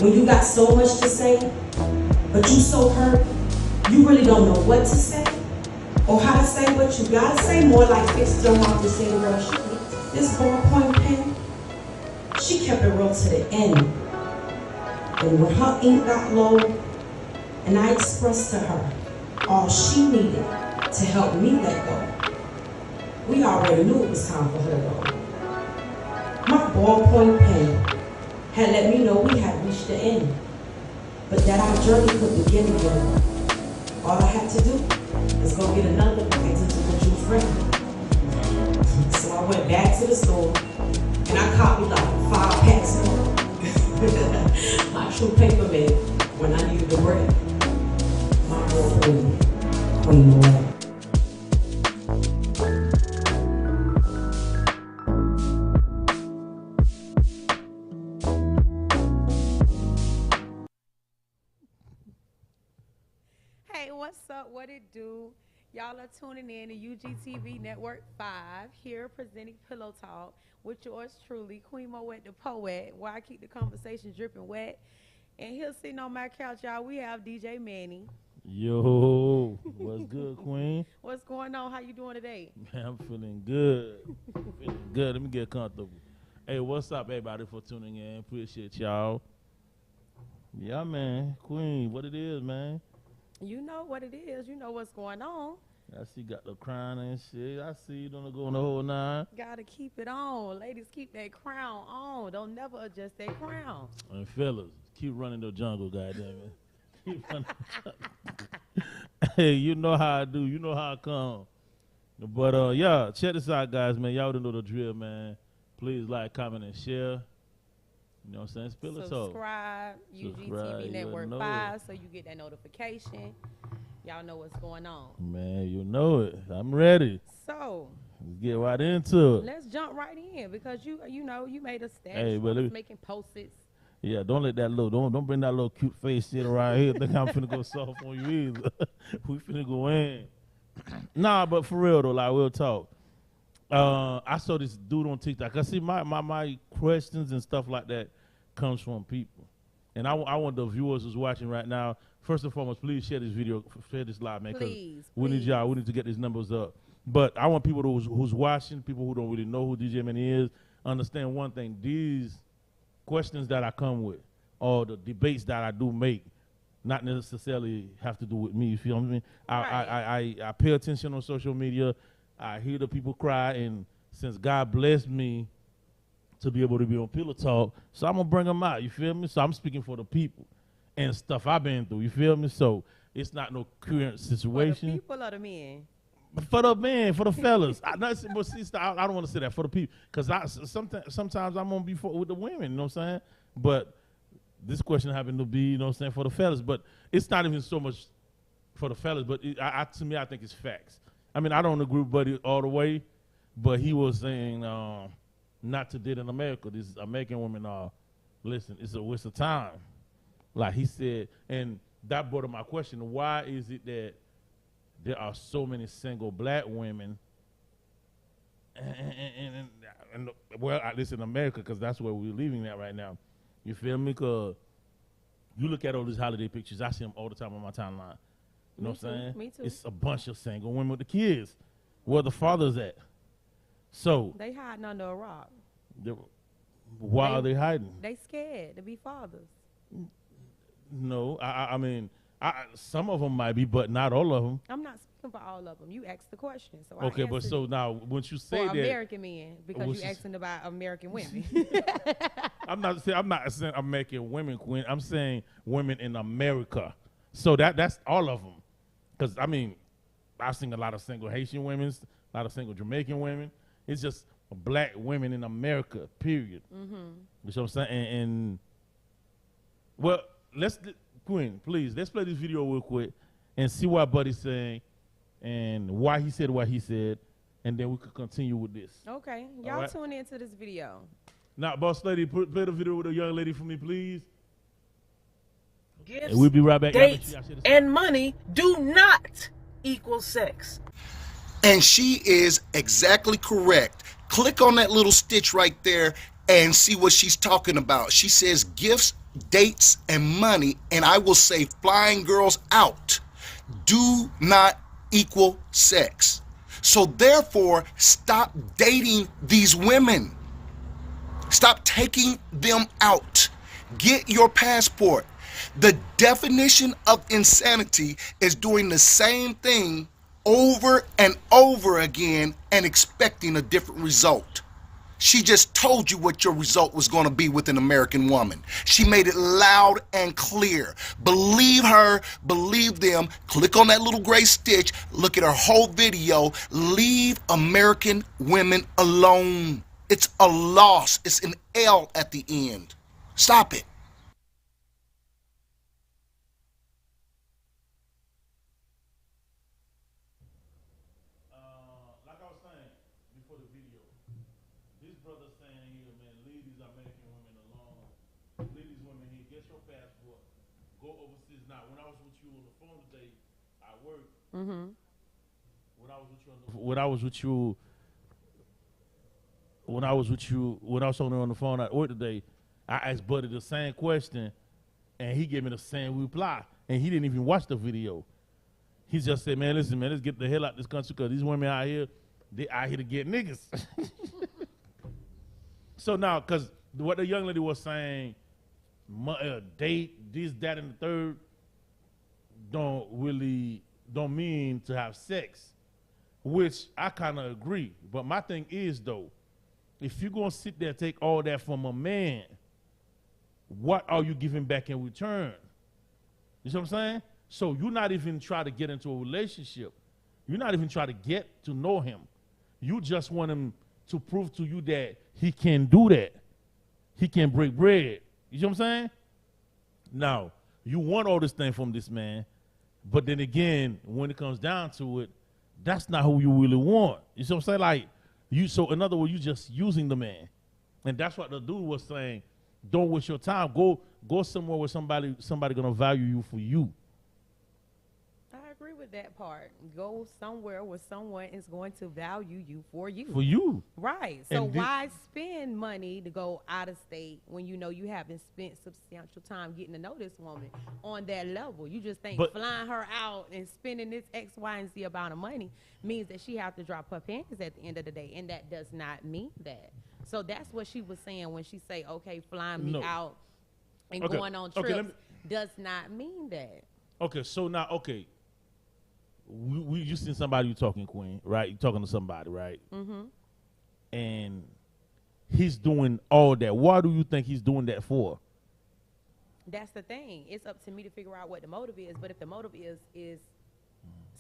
when you got so much to say, but you so hurt, you really don't know what to say or how to say what you gotta say. More like fix your mouth to say the word. This ballpoint pen, she kept it real to the end. And when her ink got low, and I expressed to her all she needed to help me let go, we already knew it was time for her to go. My ballpoint pen had let me know we had reached the end, but that our journey could begin again. All I had to do is go get another package to put you friend. So I went back to the store and I copied like 5 packs more. My true paper bag when I needed the break. My girl Queen away. Hey, what's up? What it do? Y'all are tuning in to UGTv Network 5, here presenting Pillow Talk with yours truly, Queen Moet the Poet, where I keep the conversation dripping wet. And here sitting on my couch, y'all, we have DJ Manny. Yo, what's good, Queen? What's going on? How you doing today? Man, I'm feeling good. Feeling good. Let me get comfortable. Hey, what's up, everybody, for tuning in? Appreciate y'all. Yeah, man. Queen, what it is, man? You know what it is. You know what's going on. I see you got the crown and shit. I see you don't go in the whole 9. Gotta keep it on. Ladies, keep that crown on. Don't never adjust that crown. And fellas, keep running the jungle, goddammit. Keep running the jungle. Hey, you know how I do. You know how I come. But, yeah, check this out, guys, man. Y'all don't know the drill, man. Please like, comment, and share. You know what I'm saying? Spill it all. Subscribe, UGTv Network 5, so you get that notification. Y'all know what's going on. Man, you know it. I'm ready. So Let's get right into it. let's jump right in because you know you made a stash. Hey, but making post-its. yeah, don't let that little don't bring that little cute face shit around here. Think I'm finna go soft on you either. We finna go in. Nah, but for real though, like we'll talk. I saw this dude on TikTok. I see my questions and stuff like that comes from people. And I want the viewers who's watching right now, first and foremost, please share this video, share this live, man. Please, we need y'all. We need to get these numbers up. But I want people who's watching, people who don't really know who DJ Manny is, understand one thing. These questions that I come with, or the debates that I do make, not necessarily have to do with me. You feel what I mean? Right. I pay attention on social media. I hear the people cry, and since God blessed me to be able to be on Pillow Talk, so I'm going to bring them out, you feel me? So I'm speaking for the people and stuff I've been through, you feel me? So it's not no current situation. For the people or the men? For the men, for the fellas. I don't want to say that, for the people, because sometimes I'm going to be with the women, you know what I'm saying? But this question happened to be, you know what I'm saying, for the fellas. But it's not even so much for the fellas, but to me, I think it's facts. I mean, I don't agree with Buddy all the way, but he was saying not to date in America. These American women are, listen, it's a waste of time. Like he said, and that brought up my question, why is it that there are so many single black women, and well, at least in America, because that's where we're leaving at right now. You feel me? Because you look at all these holiday pictures, I see them all the time on my timeline. You know what I'm saying? Me too. It's a bunch of single women with the kids. Where the fathers at? So They hiding under a rock. why are they hiding? They scared to be fathers. No, I mean, some of them might be, but not all of them. I'm not speaking for all of them. You asked the question, so Okay, I but answered so it. now, once you say For that, American men, because What's you this- asking about American women. I'm not saying American women, Queen. I'm saying women in America. So that's all of them. Because I mean, I've seen a lot of single Haitian women, a lot of single Jamaican women. It's just black women in America, period. Mm-hmm. You know what I'm saying? And well, Queen, please, let's play this video real quick and see what Buddy's saying and why he said what he said, and then we could continue with this. Okay, y'all right. tune into this video. Now, boss lady, play the video with the young lady for me, please. Gifts, And we'll be right back. dates, and money do not equal sex. And she is exactly correct. Click on that little stitch right there and see what she's talking about. She says gifts, dates, and money, and I will say flying girls out do not equal sex. So therefore, stop dating these women. Stop taking them out. Get your passport. The definition of insanity is doing the same thing over and over again and expecting a different result. She just told you what your result was going to be with an American woman. She made it loud and clear. Believe her, believe them. Click on that little gray stitch, look at her whole video. Leave American women alone. It's a loss. It's an L at the end. Stop it. Like I was saying before the video, this brother saying here, man, leave these American women alone. Leave these women here. Get your passport. Go overseas. Now, when I was with you on the phone today, I worked. Mm-hmm. When I was with you on the when I was with you when I was with you when I was on the phone at work today, I asked Buddy the same question, and he gave me the same reply, and he didn't even watch the video. He just said, man, listen, man, let's get the hell out of this country because these women out here, they out here to get niggas. So now, because what the young lady was saying, date, this, that, and the third, don't mean to have sex, which I kind of agree. But my thing is, though, if you're going to sit there and take all that from a man, what are you giving back in return? You see what I'm saying? So you're not even trying to get into a relationship. You're not even trying to get to know him. You just want him to prove to you that he can do that. He can break bread. You see what I'm saying? Now, you want all this thing from this man, but then again, when it comes down to it, that's not who you really want. You see what I'm saying? Like, so in other words, you just using the man. And that's what the dude was saying. Don't waste your time. Go somewhere where somebody gonna value you for you. I agree with that part. Go somewhere where someone is going to value you for you. For you. Right. So And why spend money to go out of state when you know you haven't spent substantial time getting to know this woman on that level? You just think flying her out and spending this X, Y, and Z amount of money means that she has to drop her panties at the end of the day, and that does not mean that. So that's what she was saying when she say, okay, flying me out and going on trips does not mean that. Okay, so now, we just seen somebody you talking, Queen, right? You talking to somebody, right? Mm-hmm. And he's doing all that. Why do you think he's doing that for? That's the thing. It's up to me to figure out what the motive is. But if the motive is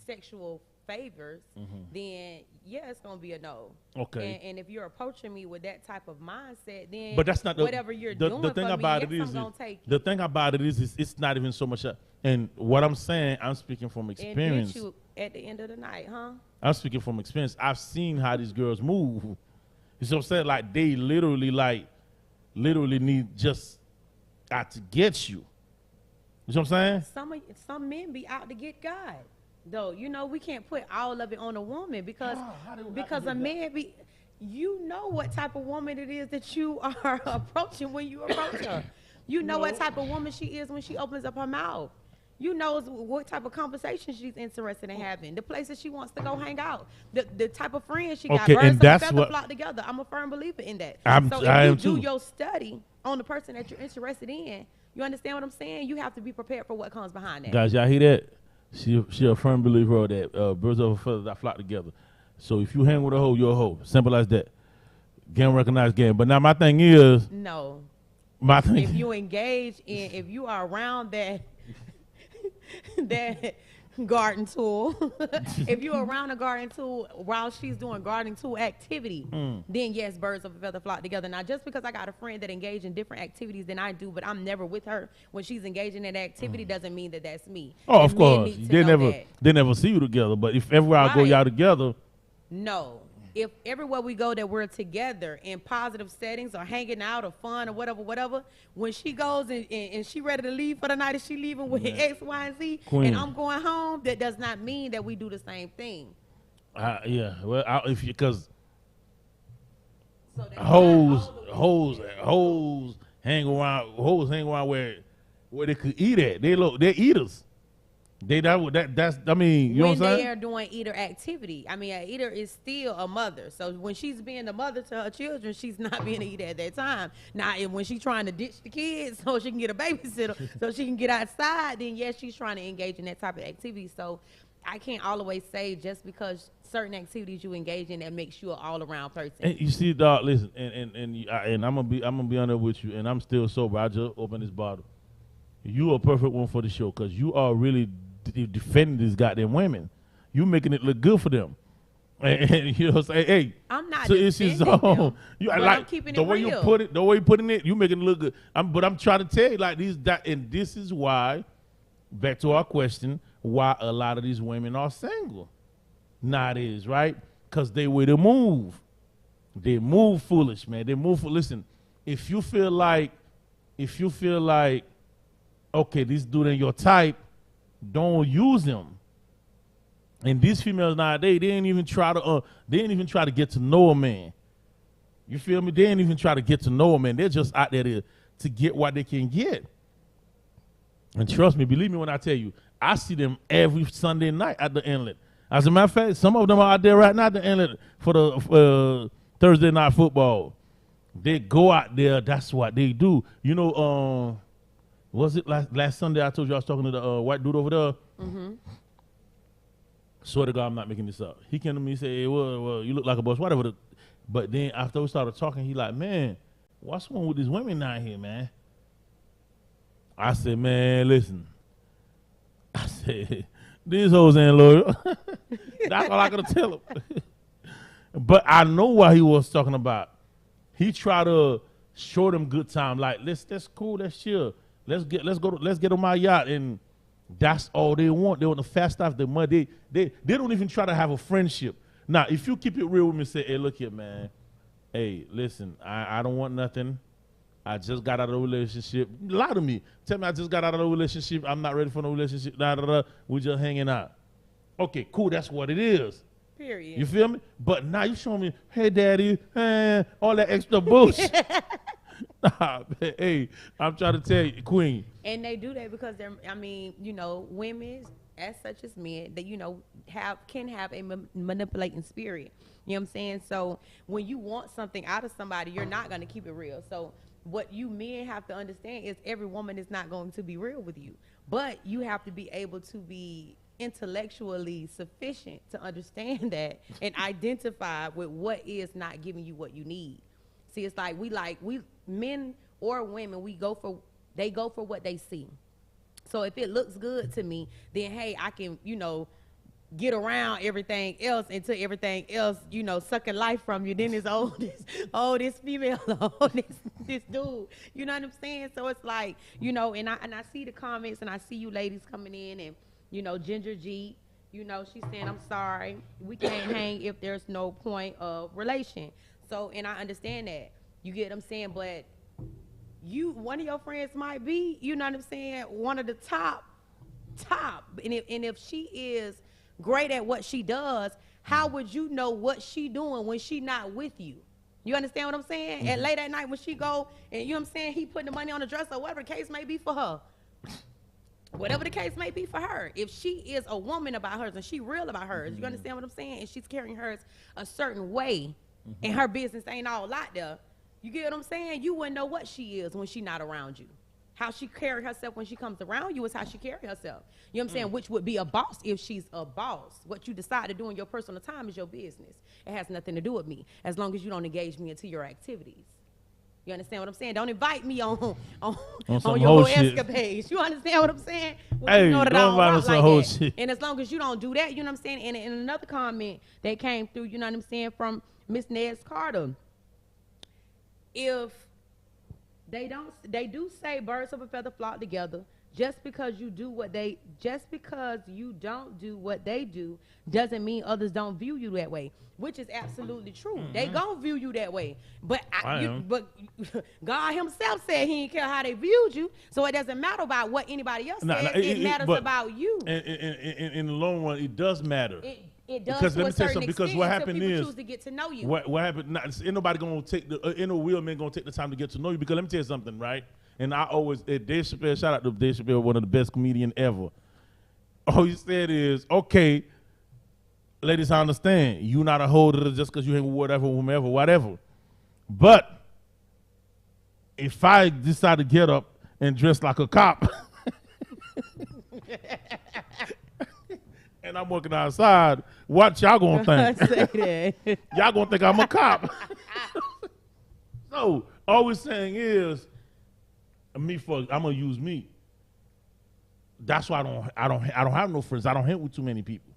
sexual favors, then yeah, it's gonna be a no. Okay. And if you're approaching me with that type of mindset, then but that's not whatever you're doing the thing for about me, it yes, is, I'm gonna take the thing about it is it's not even so much. And what I'm saying, I'm speaking from experience. And you at the end of the night, huh? I'm speaking from experience. I've seen how these girls move. You see what I'm saying? Like they literally need just out to get you. You see what I'm saying? Some men be out to get God. Though, you know, we can't put all of it on a woman because a man be, you know what type of woman it is that you are approaching when you approach her. You know what type of woman she is when she opens up her mouth. You know what type of conversation she's interested in having, the places she wants to go hang out, the type of friends she got. Birds of a feather flock together. I'm a firm believer in that. So if you do your study on the person that you're interested in, you understand what I'm saying? You have to be prepared for what comes behind that. Guys, y'all hear that? She a firm believer of that. Birds of a feather that flock together. So if you hang with a hoe, you're a hoe. Simple as that. Game recognized game. But now my thing is. No. My thing. If you engage in, if you are around that garden tool, if you're around a garden tool while she's doing garden tool activity, then yes, birds of a feather flock together. Now, just because I got a friend that engage in different activities than I do, but I'm never with her when she's engaging in activity, doesn't mean that that's me. Oh, of course. They never see you together. But if everywhere I go, y'all together. No. If everywhere we go that we're together in positive settings or hanging out or fun or whatever, when she goes and she ready to leave for the night and she leaving with X, Y, and Z, and I'm going home, that does not mean that we do the same thing. Yeah, well, because So they hoes hang around where they could eat at. They're eaters. That's I mean, you know what I'm saying? When they are doing eater activity, I mean, an eater is still a mother. So when she's being a mother to her children, she's not being an eater at that time. Now, when she's trying to ditch the kids so she can get a babysitter, so she can get outside, then yes, she's trying to engage in that type of activity. So I can't always say just because certain activities you engage in that makes you an all-around person. And you see, dog, listen, and I'm gonna be honest with you, and I'm still sober. I just opened this bottle. You a perfect one for the show because you are really defending these goddamn women. You making it look good for them. And you know, say, hey, I'm not. So it's his own. You but like I'm keeping the it way real. you put it, the way you putting it, you making it look good. But I'm trying to tell you, like and this is why. Back to our question, why a lot of these women are single nowadays, right? Because they way to move. They move foolish, man. They move foolish. Listen, if you feel like, okay, this dude ain't your type, don't use him. And these females nowadays, they ain't even try to get to know a man. You feel me? They ain't even try to get to know a man. They're just out there to get what they can get. And trust me, believe me when I tell you, I see them every Sunday night at the inlet. As a matter of fact, some of them are out there right now at the inlet for the Thursday night football. They go out there. That's what they do. You know, was it last Sunday I told you I was talking to the white dude over there? Mm-hmm. Swear to God, I'm not making this up. He came to me and said, hey, well, you look like a boss, whatever. But then after we started talking, he like, man, what's wrong with these women out here, man? I said, man, listen. I said, these hoes ain't loyal. That's all I could tell him. But I know what he was talking about. He tried to show them good time. Like, that's cool, that's chill. Let's get on my yacht. And that's all they want. They want the fast stuff, the money. They don't even try to have a friendship. Now, if you keep it real with me and say, hey, look here, man. Hey, listen, I don't want nothing. I just got out of a relationship. Lie to me. Tell me I just got out of a relationship. I'm not ready for no relationship. We're just hanging out. Okay, cool. That's what it is. Period. You feel me? But now you showing me, hey, daddy, all that extra bullshit. Nah, man, hey, I'm trying to tell you, Queen. And they do that because they're, I mean, you know, women as such as men that, you know, can have a manipulating spirit. You know what I'm saying? So when you want something out of somebody, you're not going to keep it real. So what you men have to understand is every woman is not going to be real with you, but you have to be able to be intellectually sufficient to understand that and identify with what is not giving you what you need. See, it's like we men or women, they go for what they see. So if it looks good to me, then hey, I can, you know, get around everything else until everything else, you know, sucking life from you. Then it's this female, this dude. You know what I'm saying? So it's like, you know, and I see the comments and I see you ladies coming in and, you know, Ginger G, you know, she's saying, I'm sorry, we can't hang if there's no point of relation. So, and I understand that. You get what I'm saying? But one of your friends might be, you know what I'm saying, one of the top. And if she is great at what she does, how would you know what she doing when she not with you? You understand what I'm saying? Mm-hmm. At late at night when she go, and you know what I'm saying, he putting the money on the dresser or whatever the case may be for her. Whatever the case may be for her. If she is a woman about hers and she real about hers, you understand what I'm saying? And she's carrying hers a certain way, and her business ain't all out there. You get what I'm saying? You wouldn't know what she is when she not around you. How she carry herself when she comes around you is how she carry herself. You know what I'm saying? Which would be a boss if she's a boss. What you decide to do in your personal time is your business. It has nothing to do with me, as long as you don't engage me into your activities. You understand what I'm saying? Don't invite me on your whole escapades. You understand what I'm saying? Well, hey, you know that don't invite us on whole that. shit. And as long as you don't do that, you know what I'm saying? And another comment that came through, you know what I'm saying, from Miss Nez Carter. If they do say birds of a feather flock together. Just because you don't do what they do doesn't mean others don't view you that way, which is absolutely true. Mm-hmm. They gonna view you that way, but God Himself said He didn't care how they viewed you, so it doesn't matter about what anybody else says. It matters about you. In the long run, it does matter. It does Because to let a me tell you certain something, because extent what until happened people is choose to get to know you. what happened. Ain't nobody gonna take ain't no real man gonna take the time to get to know you. Because let me tell you something, right? And I always Dave Chappelle, shout out to Dave Chappelle, one of the best comedian ever. All he said is, okay, ladies, I understand you not a holder just because you hang with whatever, whomever, whatever. But if I decide to get up and dress like a cop, and I'm working outside, what y'all gonna think? Say that. Y'all gonna think I'm a cop. So all we're saying is, I'm gonna use me. That's why I don't have no friends. I don't hang with too many people.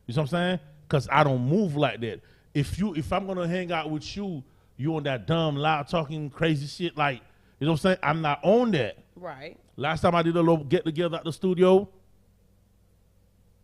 You know what I'm saying? Because I don't move like that. If I'm gonna hang out with you, you on that dumb, loud talking, crazy shit, like, you know what I'm saying? I'm not on that. Right. Last time I did a little get together at the studio,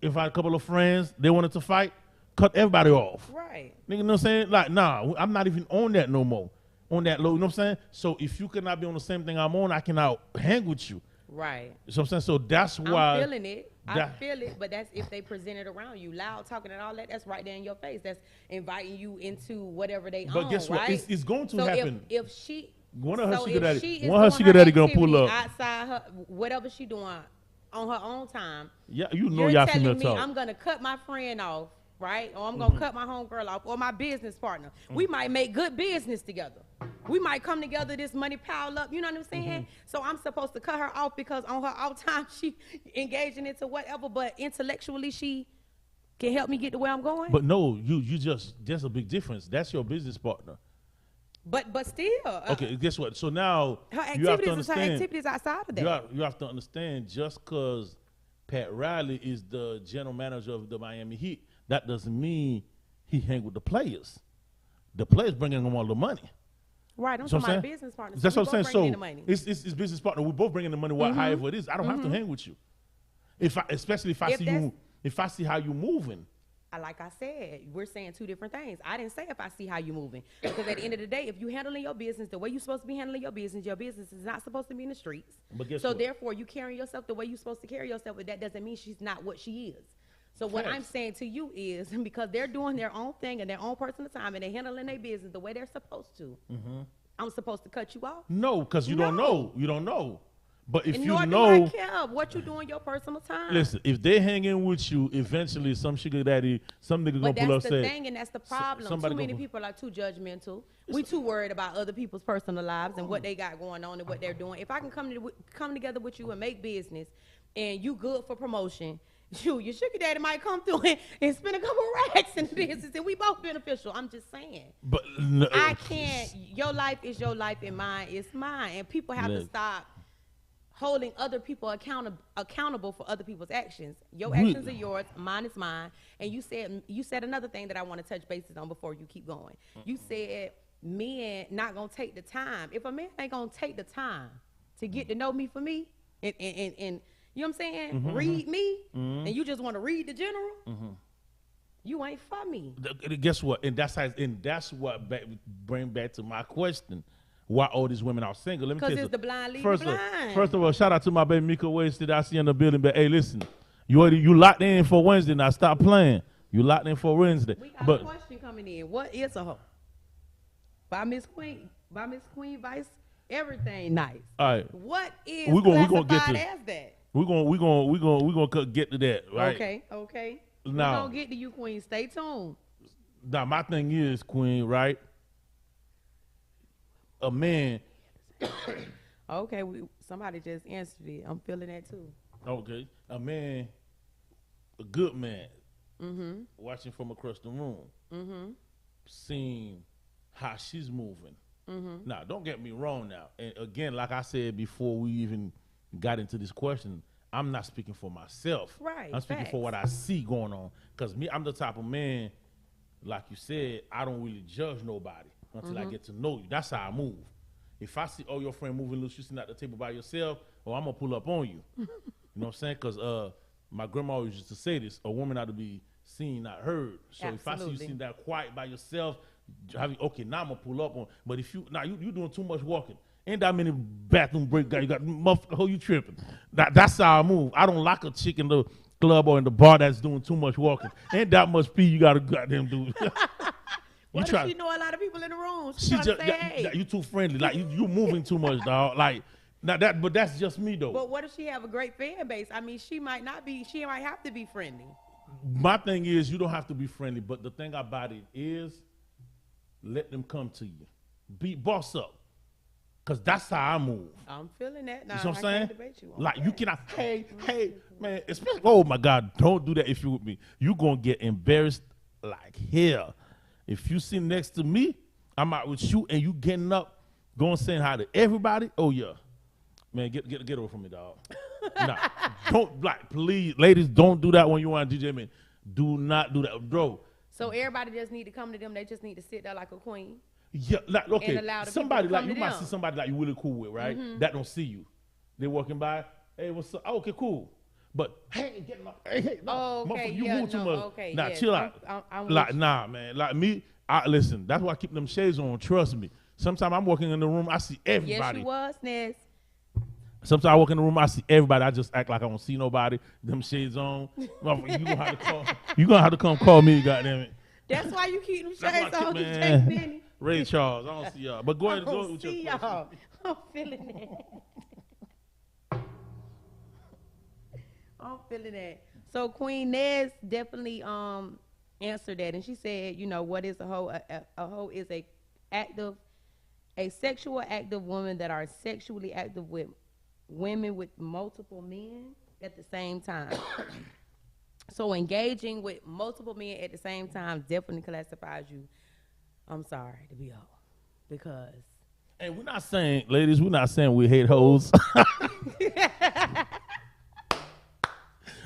if I had a couple of friends, they wanted to fight, cut everybody off. Right. Nigga, you know what I'm saying? Like, nah, I'm not even on that no more. On that low, you know what I'm saying? So if you cannot be on the same thing I'm on, I cannot hang with you. Right. You know what I'm saying? So that's why. I'm feeling it. I feel it, but that's if they present it around you, loud talking and all that. That's right there in your face. That's inviting you into whatever they But own, guess what? right? It's going to so happen. If she, One of her so sugar if daddy, she is one of her doing sugar daddy gonna pull activity up. outside her, whatever she doing on her own time. Yeah, you know You're y'all telling female me talk. I'm gonna cut my friend off, right? Or I'm gonna cut my homegirl off, or my business partner. We might make good business together. We might come together, this money pile up. You know what I'm saying? So I'm supposed to cut her off because on her off time she engaging into whatever, but intellectually she can help me get to where I'm going. But no, there's a big difference. That's your business partner. But still, Okay, guess what? So now her you have to activities is her understand. activities outside of that. You have to understand, just because Pat Riley is the general manager of the Miami Heat, that doesn't mean he hang with the players. The players bringing him all the money. Right, I'm You know talking what about I'm business partners. That's So what we I'm both saying. bringing in So the money. it's business partner. We both bringing the money, however it is. I don't have to hang with you. Especially if I If see that's- you, if I see how you moving. Like I said, we're saying two different things. I didn't say if I see how you moving. Because at the end of the day, if you handling your business the way you're supposed to be handling your business is not supposed to be in the streets. But guess so what? therefore, you carrying yourself the way you're supposed to carry yourself, but that doesn't mean she's not what she is. So what I'm saying to you is, because they're doing their own thing and their own personal time and they're handling their business the way they're supposed to, I'm supposed to cut you off? No, because you don't know. You don't know. But if And you nor know, do I care what you do in your personal time. listen, if they hanging with you, eventually some sugar daddy, some nigga gonna But pull up that's and the say, thing, and that's the problem. somebody Too many gonna- people are too judgmental. We too worried about other people's personal lives and what they got going on and what they're doing. If I can come together with you and make business, and you good for promotion, your sugar daddy might come through and spend a couple racks in the business, and we both beneficial. I'm just saying. but I can't. Your life is your life, and mine is mine. And people have to Look. stop holding other people accountable for other people's actions. Your actions are yours, mine is mine. And you said another thing that I want to touch bases on before you keep going. You said men not gonna take the time. If a man ain't gonna take the time to get to know me for me, and you know what I'm saying, read me, and you just want to read the general, you ain't for me. guess what? And that's what bring back to my question: why all these women are single? Let me tell Because you it's the something. blind leading First the of, blind. first of all, shout out to my baby Mika Wasted. I see you in the building, but hey, listen, you locked in for Wednesday. Now stop playing. You locked in for Wednesday. We got But a question coming in. What is a hoe? By Miss Queen Vice, everything nice. all right, What is we gonna get classified to- as that? we're gonna get to that, right? Okay. Now- We're gonna get to you, Queen. Stay tuned. Now my thing is, Queen, right? A man, Okay, somebody just answered it. I'm feeling that too. okay, a man, a good man, watching from across the room, seeing how she's moving. Now, don't get me wrong now. And again, like I said before we even got into this question, I'm not speaking for myself. Right, I'm speaking facts. for what I see going on. Because me, I'm the type of man, like you said, I don't really judge nobody until I get to know you. That's how I move. If I see, your friend moving loose, you sitting at the table by yourself, I'm going to pull up on you. You know what I'm saying? Because my grandma always used to say this, a woman ought to be seen, not heard. So if I see you Absolutely. sitting there quiet by yourself, okay, now I'm going to pull up on. But if you doing too much walking. Ain't that many bathroom break guys. You got motherfucker, who you tripping. That's how I move. I don't like a chick in the club or in the bar that's doing too much walking. Ain't that much pee you gotta goddamn do. What if she know a lot of people in the room? She She's just trying to say, hey. you too friendly. Like you moving too much, dog. Like now that, but that's just me though. But what if she have a great fan base? I mean, she might not be. She might have to be friendly. My thing is, you don't have to be friendly, but the thing about it is, let them come to you. Be boss up, cause that's how I move. I'm feeling that. Now, You know what I'm saying? Can't debate you on Like that. you cannot. Hey, man. Especially, oh my God, don't do that if you with me. You gonna get embarrassed like hell. If you sit next to me, I'm out with you, and you getting up, going saying hi to everybody. Oh yeah, man, get over from me, dog. Nah, don't please, ladies, don't do that when you want DJ man. Do not do that, bro. So everybody just need to come to them. They just need to sit there like a queen. Yeah, like okay. And allow the Somebody people to like come you to might them. see somebody like you really cool with, right? That don't see you. They walking by. Hey, what's up? Oh, okay, cool. But hey, getting up. Hey, no, Oh, okay, motherfucker, you yeah, move too no, much. okay, Nah, yes, chill out. I'm like with you. nah, man. Like me, listen. That's why I keep them shades on. Trust me. Sometimes I'm walking in the room, I see everybody. Yes, you was, Ness. Sometimes I walk in the room, I see everybody. I just act like I don't see nobody. Them shades on. Motherfucker, you gonna have to call. You gonna have to come call me, goddamn it. That's why you keep them That's why shades I keep- on. man. Man. Ray Charles, I don't see y'all. But go ahead, I go don't with your see question. y'all. I'm feeling that. I'm feeling that. So Queen Nez definitely answered that, and she said, you know, what is a hoe? A hoe is a sexual active woman that are sexually active with women with multiple men at the same time. So engaging with multiple men at the same time definitely classifies you. I'm sorry to be a hoe, because Hey, we're not saying, ladies, we're not saying we hate hoes.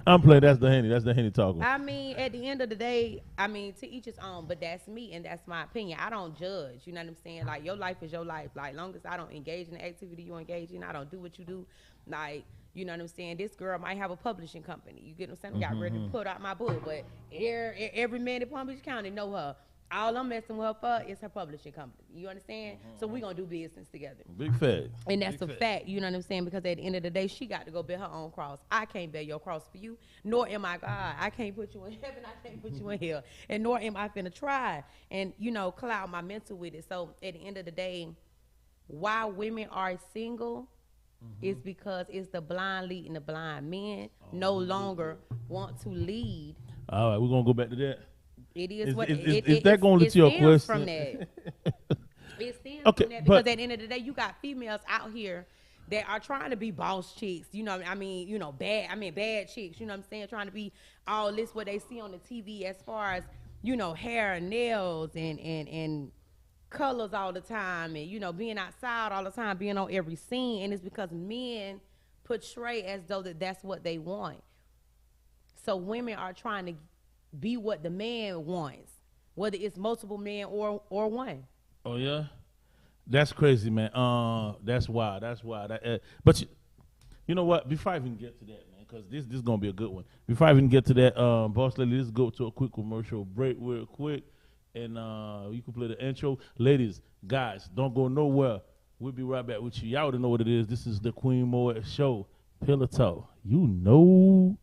I'm playing. That's the Henny. That's the Henny talking. I mean, at the end of the day, I mean, to each his own, but that's me and that's my opinion. I don't judge, you know what I'm saying? Like, your life is your life. Like, long as I don't engage in the activity you engage in, I don't do what you do. Like, you know what I'm saying? This girl might have a publishing company. You get what I'm saying? Got ready to put out my book, but every man in Palm Beach County know her. All I'm messing with her for is her publishing company. You understand? So we gonna do business together. Big fat. And that's a fact, you know what I'm saying? Because at the end of the day, she got to go bear her own cross. I can't bear your cross for you, nor am I God. I can't put you in heaven, I can't put you in hell. And nor am I finna try and, you know, cloud my mental with it. So at the end of the day, why women are single is because it's the blind leading the blind. Men no longer want to lead. All right, we're going to go back to that. It is Is- what is- it is that gonna lead to your stems question? from that. It stems Okay, from that, but- because at the end of the day, you got females out here that are trying to be boss chicks. You know, I mean, you know, bad chicks. You know what I'm saying? Trying to be all this what they see on the TV as far as, you know, hair and nails and colors all the time, and, you know, being outside all the time, being on every scene. And it's because men portray as though that's what they want. So women are trying to be what the man wants, whether it's multiple men or one. Oh, yeah? That's crazy, man. That's wild. That's wild. But you know what? Before I even get to that, man, because this is going to be a good one. Before I even get to that, Boss Lady, let's go to a quick commercial break real quick. And you can play the intro. Ladies, guys, don't go nowhere. We'll be right back with you. Y'all already know what it is. This is the Queen Moet Show. Pillow Talk. You know.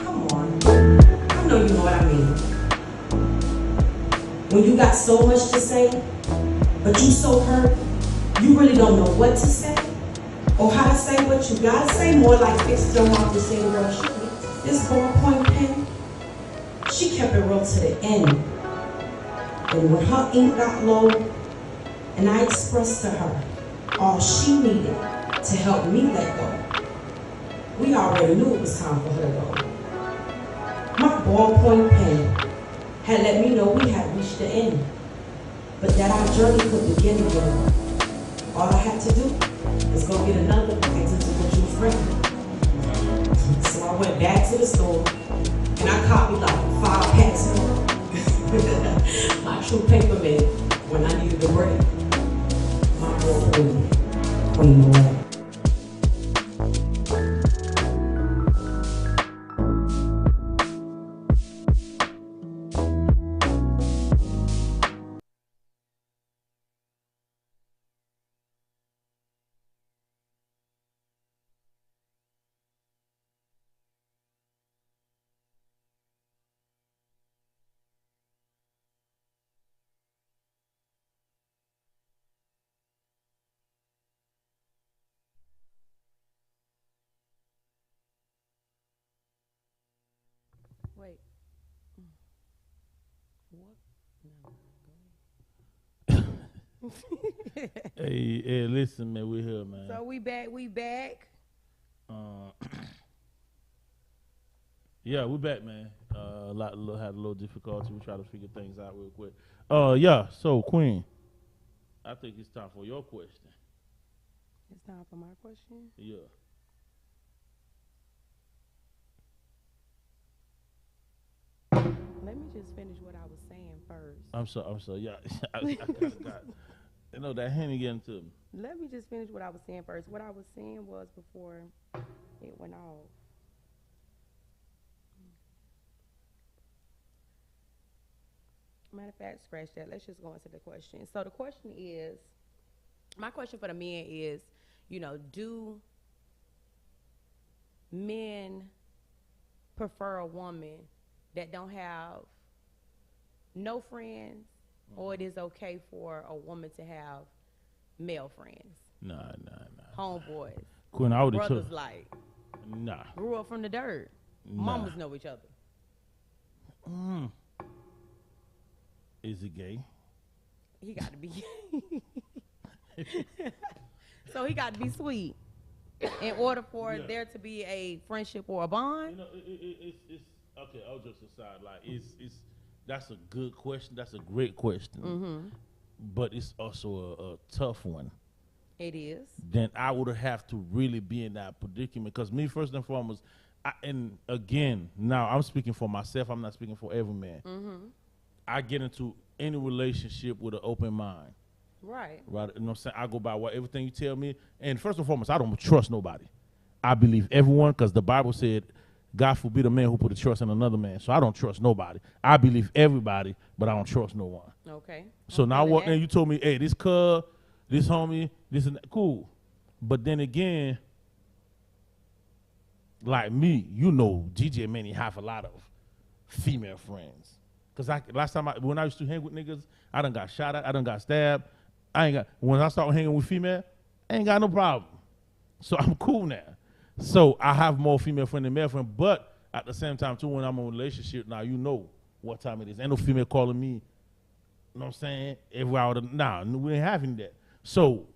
Come on. I know you know what I mean. When you got so much to say, but you so hurt, you really don't know what to say or how to say what you gotta say. More like Fitzgerald to say the real shit. This ballpoint pen, she kept it real to the end. And when her ink got low, and I expressed to her all she needed to help me let go, we already knew it was time for her to go. My ballpoint pen had let me know we had reached the end, but that our journey could begin again. All I had to do is go get another package to what you was bringing. So I went back to the store and I copied like 5 packs more. My true paper made when I needed a break. My ballpoint queen away. Wait. What? No. Hey, listen, man, we here, man. So we back. Yeah, we back, man. Had a little difficulty. We try to figure things out real quick. Yeah. So, Queen, I think it's time for your question. It's time for my question. Yeah. Let me just finish what I was saying first. I'm sorry. Yeah, I got. You know that Henny getting to me. Let me just finish what I was saying first. What I was saying was before it went off. Matter of fact, scratch that. Let's just go into the question. So the question is, my question for the men is, do men prefer a woman that don't have no friends, or it is okay for a woman to have male friends? Nah. Homeboys. Queen, I would have Brothers took. like. Nah. Grew up from the dirt. Nah. Mamas know each other. Is it gay? He got to be. So he got to be sweet in order for there to be a friendship or a bond. It's okay. All jokes aside, like that's a good question. That's a great question. But it's also a tough one. It is. Then I would have to really be in that predicament, because me, first and foremost, and again, now I'm speaking for myself. I'm not speaking for every man. I get into any relationship with an open mind. Right. Right. You know what I'm saying? I go by everything you tell me. And first and foremost, I don't trust nobody. I believe everyone, because the Bible said, God forbid a man who put a trust in another man. So I don't trust nobody. I believe everybody, but I don't trust no one. Okay. So now what? Then you told me, hey, this cuz, this homie, this and that. Cool. But then again, like me, DJ Manny have a lot of female friends. Because last time when I used to hang with niggas, I done got shot at, I done got stabbed. When I start hanging with female, I ain't got no problem. So I'm cool now. So I have more female friend than male friend, but at the same time too, when I'm in a relationship, now you know what time it is. Ain't no female calling me, you know what I'm saying, every hour. Nah, we ain't having that. So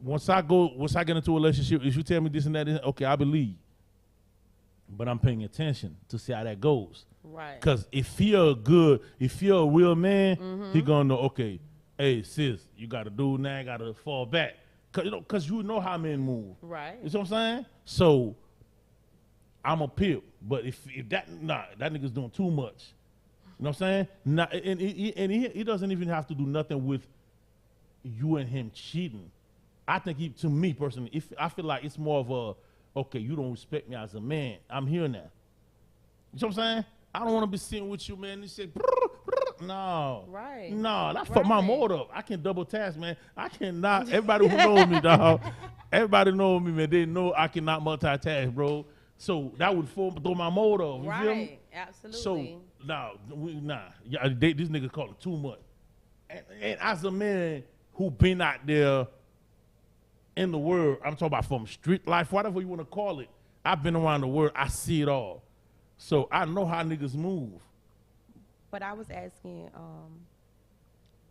once I get into a relationship, if you tell me this and that, okay, I believe. But I'm paying attention to see how that goes. Right. Because if you're a real man, he gonna know, okay, hey, sis, you got to do now, you got to fall back. Because you know how men move. Right. You see what I'm saying? So I'm a pimp. But if that nigga's doing too much. You know what I'm saying? And he doesn't even have to do nothing with you and him cheating. I think to me personally, I feel like it's more of a, okay, you don't respect me as a man. I'm here now. You know what I'm saying? I don't want to be sitting with you, man. You say, no. Right. No, that's for my motor up. I can double task, man. I cannot. Everybody who knows me, dog. Everybody knows me, man. They know I cannot multitask, bro. So that would throw my motor off. You feel me? Absolutely. So, Yeah, this nigga calling too much. And as a man who been out there in the world, I'm talking about from street life, whatever you want to call it, I've been around the world. I see it all. So I know how niggas move. But I was asking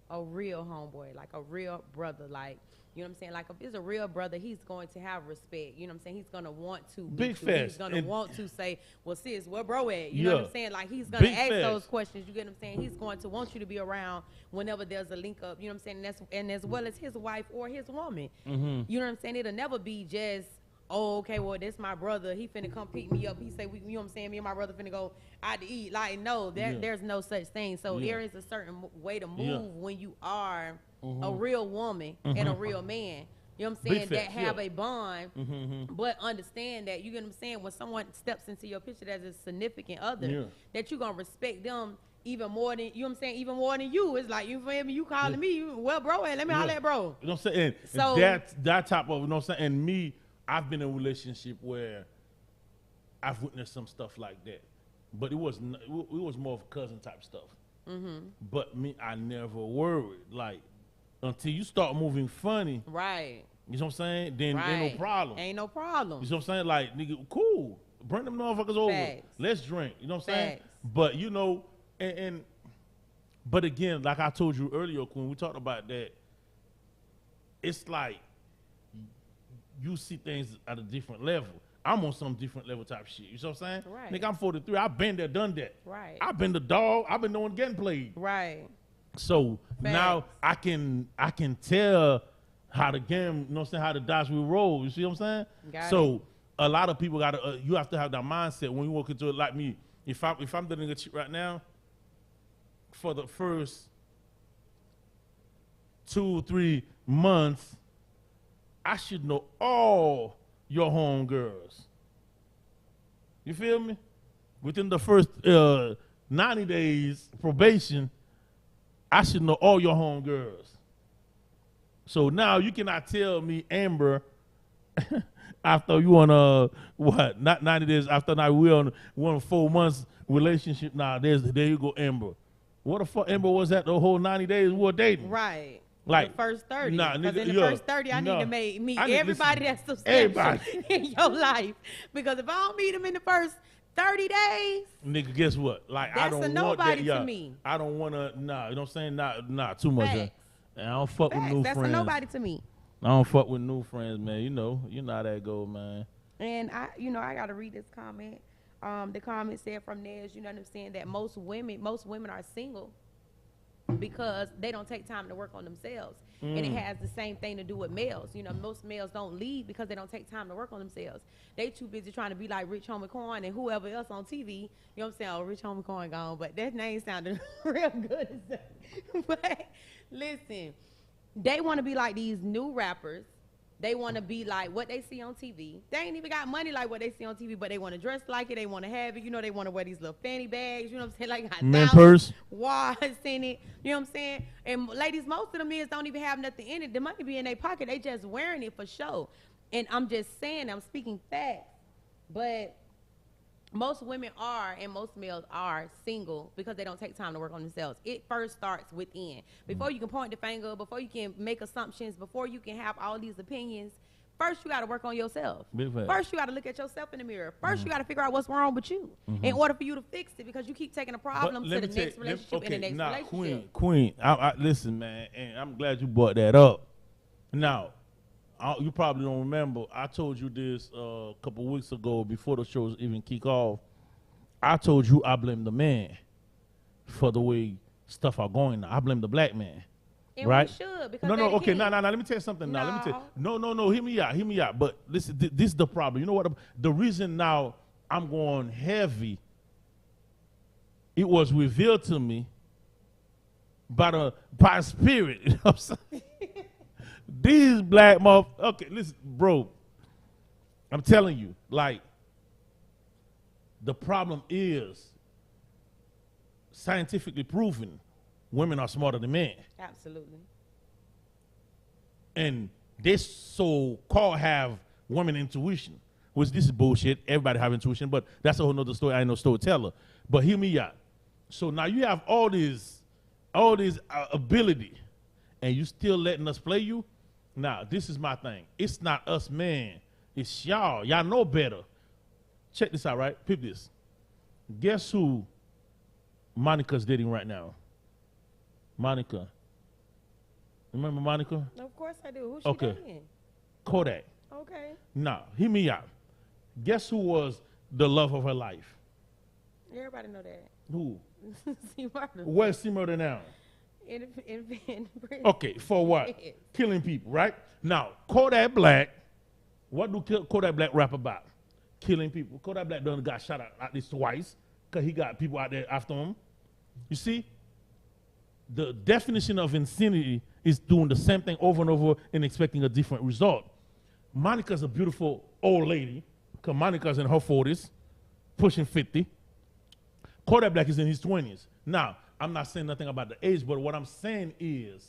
a real homeboy, like a real brother, like You know what I'm saying? Like, if it's a real brother, he's going to have respect. You know what I'm saying? He's going to want to. Big He's facts. going to want to say, well, sis, where bro at? You Yeah. know what I'm saying? Like, he's going to Big ask facts. those questions. You get what I'm saying? He's going to want you to be around whenever there's a link up. You know what I'm saying? And as well as his wife or his woman. Mm-hmm. You know what I'm saying? It'll never be just, oh, okay, well, this my brother. He finna come pick me up. He say, you know what I'm saying? Me and my brother finna go out to eat. Like, no, there's no such thing. So there is a certain way to move when you are a real woman and a real man. You know what I'm saying? Big That facts, have a bond, but understand that, you get what I'm saying, when someone steps into your picture as a significant other, that you're going to respect them even more than, you know what I'm saying, even more than you. It's like, you feel me? You calling me, well, bro, let me holler at bro. You know what I'm saying? So that type of, you know what I'm saying? And me, I've been in a relationship where I've witnessed some stuff like that. But it was more of a cousin type stuff. But me, I never worried. Like, until you start moving funny. Right. You know what I'm saying? Then ain't no problem. Ain't no problem. You know what I'm saying? Like, nigga, cool. Bring them motherfuckers over. Facts. Let's drink. You know what I'm saying? Facts. But, you know, but again, like I told you earlier, Queen, we talked about that. It's like you see things at a different level. I'm on some different level type shit. You know what I'm saying? Right. Nigga, I'm 43. I've been there, done that. Right. I've been the dog. I've been the one getting played. Right. So Facts. now I can tell how the game, you know what I'm saying, how the dice will roll. You see what I'm saying? Got so a lot of people gotta you have to have that mindset when you walk into it. Like me, if I'm dealing with you right now, for the first 2-3 months, I should know all your homegirls. You feel me? Within the first 90 days probation, I should know all your homegirls. So now you cannot tell me, Amber, after you on not 90 days after now we on 4 months relationship. Now there you go, Amber. What the fuck, Amber was that the whole 90 days we were dating? Right. Like the first 30. Nah, because nigga, in the first 30, I need to meet everybody that's substantial in your life. Because if I don't meet them in the first 30 days, nigga, guess what? Like, that's I don't a want nobody that. to me. I don't want to. Nah, you know what I'm saying? Nah, too much. Facts. And I don't fuck with new that's friends. a nobody to me. I don't fuck with new friends, man. You know how that go, man. And I got to read this comment. The comment said from Nez, you know what I'm saying, that most women are single because they don't take time to work on themselves. And it has the same thing to do with males. You know, most males don't leave because they don't take time to work on themselves. They too busy trying to be like Rich Homie Coin and whoever else on TV. You know what I'm saying? Oh, Rich Homie Coin gone, but that name sounded real good. But listen, they want to be like these new rappers. They want to be like what they see on TV. They ain't even got money like what they see on TV, but they want to dress like it. They want to have it. You know, they want to wear these little fanny bags. You know what I'm saying? Like got Man purse. Wallets in it. You know what I'm saying? And ladies, most of the men don't even have nothing in it. The money be in their pocket. They just wearing it for show. And I'm just saying, I'm speaking facts. But most women are and most males are single because they don't take time to work on themselves. It first starts within. Before you can point the finger, before you can make assumptions, before you can have all these opinions, first you got to work on yourself. First you got to look at yourself in the mirror. First you got to figure out what's wrong with you in order for you to fix it, because you keep taking a problem to the next relationship and the next relationship. Queen, I listen, man, and I'm glad you brought that up. Now, you probably don't remember, I told you this a couple weeks ago before the shows even kick off. I told you I blame the man for the way stuff are going now. I blame the black man. And right? we should, because no, okay, no. Let me tell you something now. Let me tell you. No. Hear me out. But listen, this is the problem. You know what? The reason now I'm going heavy, it was revealed to me by spirit. You know what I'm saying? These black motherfuckers. Okay, listen, bro. I'm telling you, like, the problem is scientifically proven women are smarter than men. Absolutely. And they so-called have women intuition, which this is bullshit. Everybody have intuition, but that's a whole nother story. I ain't no storyteller. But hear me out. So now you have all this ability, and you still letting us play you? Now, this is my thing. It's not us, man. It's y'all. Y'all know better. Check this out, right? Peep this. Guess who Monica's dating right now? Monica. Remember Monica? Of course I do. Who's she Okay. dating? Kodak. Okay. Now, hear me out. Guess who was the love of her life? Everybody know that. Who? See murder. Where's C Murder now? In prison. Okay, for what? Killing people, right? Now, Kodak Black, what do Kodak Black rap about? Killing people. Kodak Black done got shot at least twice because he got people out there after him. You see? The definition of insanity is doing the same thing over and over and expecting a different result. Monica's a beautiful old lady because Monica's in her 40s, pushing 50. Kodak Black is in his 20s. Now, I'm not saying nothing about the age, but what I'm saying is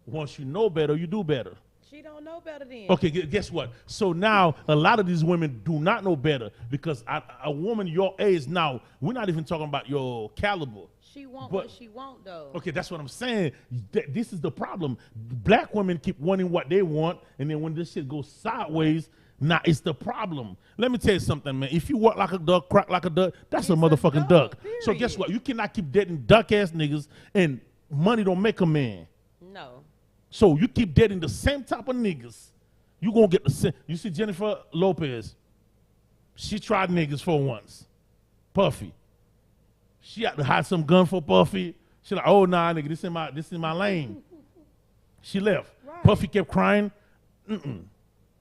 once you know better, you do better. She don't know better then. Okay, guess what? So now a lot of these women do not know better because a woman your age now, we're not even talking about your caliber. She want what she want though. Okay, that's what I'm saying. This is the problem. Black women keep wanting what they want, and then when this shit goes sideways, now it's the problem. Let me tell you something, man. If you walk like a duck, crack like a duck, that's a motherfucking duck. So guess what? You cannot keep dating duck-ass niggas, and money don't make a man. No. So you keep dating the same type of niggas, you gonna get the same. You see Jennifer Lopez, she tried niggas for once. Puffy. She had to hide some gun for Puffy. She like, oh nah, nigga, this is my lane. She left. Right. Puffy kept crying.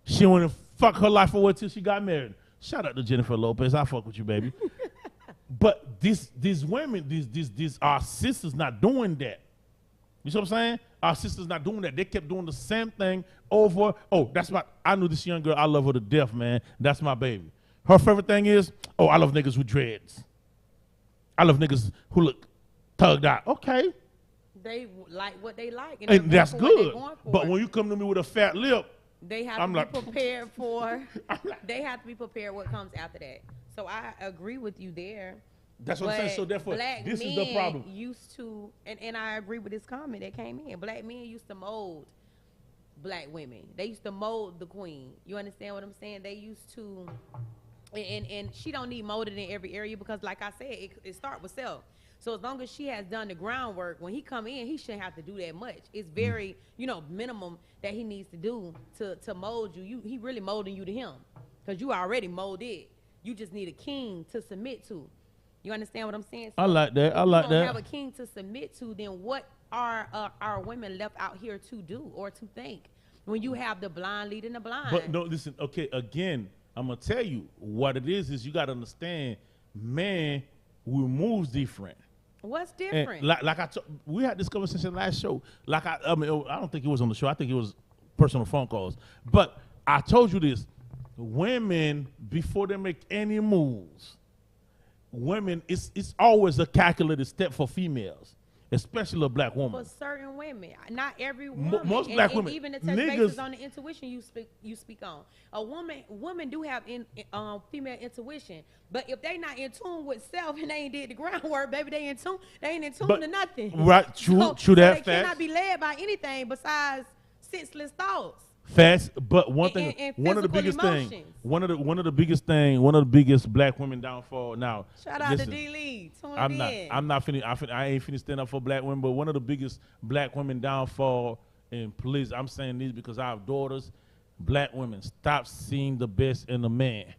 She wanted to fuck her life away till she got married. Shout out to Jennifer Lopez. I fuck with you, baby. But these women, these our sisters not doing that. You see what I'm saying? Our sisters not doing that. They kept doing the same thing over. Oh, that's my. I knew this young girl. I love her to death, man. That's my baby. Her favorite thing is, oh, I love niggas with dreads. I love niggas who look thugged out. Okay. They like what they like. And that's good. But when you come to me with a fat lip, they have to be prepared for. They have to be prepared what comes after that. So I agree with you there. That's what I'm saying. So therefore, this is the problem. Used to, and I agree with this comment that came in. Black men used to mold black women. They used to mold the queen. You understand what I'm saying? They used to, and she don't need molded in every area because, like I said, it starts with self. So as long as she has done the groundwork, when he come in, he shouldn't have to do that much. It's very, minimum that he needs to do to mold you. He really molding you to him because you already molded. You just need a king to submit to. You understand what I'm saying? So I like that. I like that. If you don't have a king to submit to, then what are our women left out here to do or to think when you have the blind leading the blind? But no, listen. Okay, again, I'm gonna tell you what it is. Is you gotta understand, man, we moves different. What's different? And like we had this conversation last show. I mean, I don't think it was on the show. I think it was personal phone calls. But I told you this: women, before they make any moves, women, it's always a calculated step for females, especially a black woman. For certain women, not every woman. Most black women, even to touch bases on the intuition you speak on. Women do have female intuition, but if they not in tune with self and they ain't did the groundwork, baby, they ain't in tune to nothing. Right, true, true that. They cannot be led by anything besides senseless thoughts. Fast, but one thing, one of the biggest black women downfall now. Shout out to D. Lee. I ain't finished standing up for black women, but one of the biggest black women downfall, and please, I'm saying this because I have daughters. Black women, stop seeing the best in a man.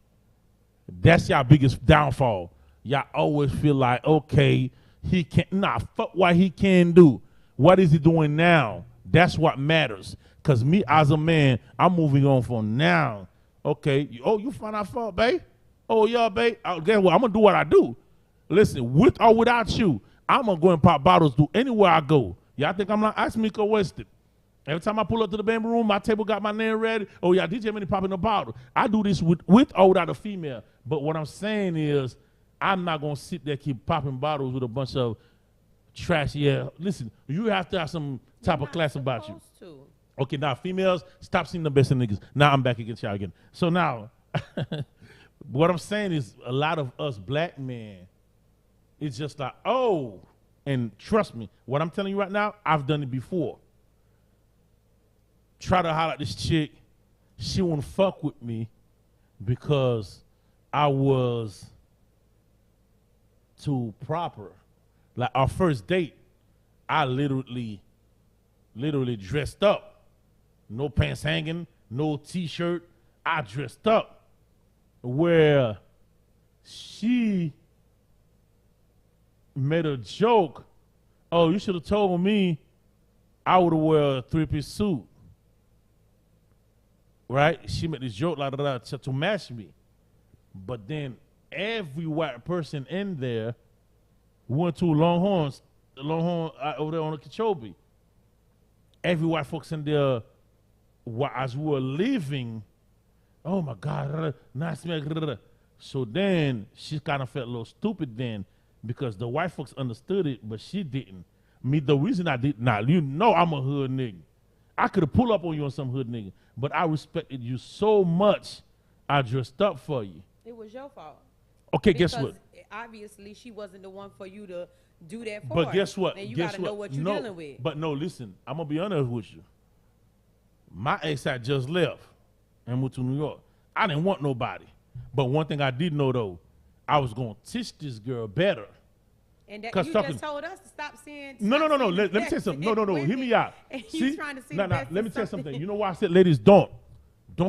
That's y'all biggest downfall. Y'all always feel like, okay, he can't. Nah, fuck what he can do. What is he doing now? That's what matters. Because me as a man, I'm moving on from now. Okay. You find out fault, babe? Oh, yeah, babe. Guess what? I'm going to do what I do. Listen, with or without you, I'm going to go and pop bottles to anywhere I go. Y'all think I'm not Asmika Wested? Every time I pull up to the baby room, my table got my name ready. Oh, yeah, DJ Minnie popping a bottle. I do this with or without a female. But what I'm saying is, I'm not going to sit there keep popping bottles with a bunch of trash. Yeah, listen, you have to have some type of class about you. Okay, now females, stop seeing the best in niggas. Now I'm back against y'all again. So now, what I'm saying is a lot of us black men, it's just like, oh, and trust me, what I'm telling you right now, I've done it before. Try to holler at this chick, she won't fuck with me because I was too proper. Like our first date, I literally literally dressed up. No pants hanging, no t-shirt. I dressed up. Where she made a joke. Oh, you should have told me I would have wear a 3-piece suit. Right? She made this joke like that to match me. But then every white person in there went to Longhorn over there on the Kichobe. Every white folks in there, as we were leaving, oh my God, nice man. So then she kind of felt a little stupid then because the white folks understood it, but she didn't. Me, the reason I did not, you know I'm a hood nigga. I could have pulled up on you on some hood nigga, but I respected you so much, I dressed up for you. It was your fault. Okay, Because guess what? Obviously, she wasn't the one for you to do that for. But guess what? And you Guess got to know what you're no, dealing with. But no, listen, I'm going to be honest with you. My ex had just left and moved to New York. I didn't want nobody. But one thing I did know, though, I was going to teach this girl better. And that you talking, just told us to stop seeing. No. Let me tell you something. No. Hear me out. See? Let me tell you something. You know why I said, ladies, don't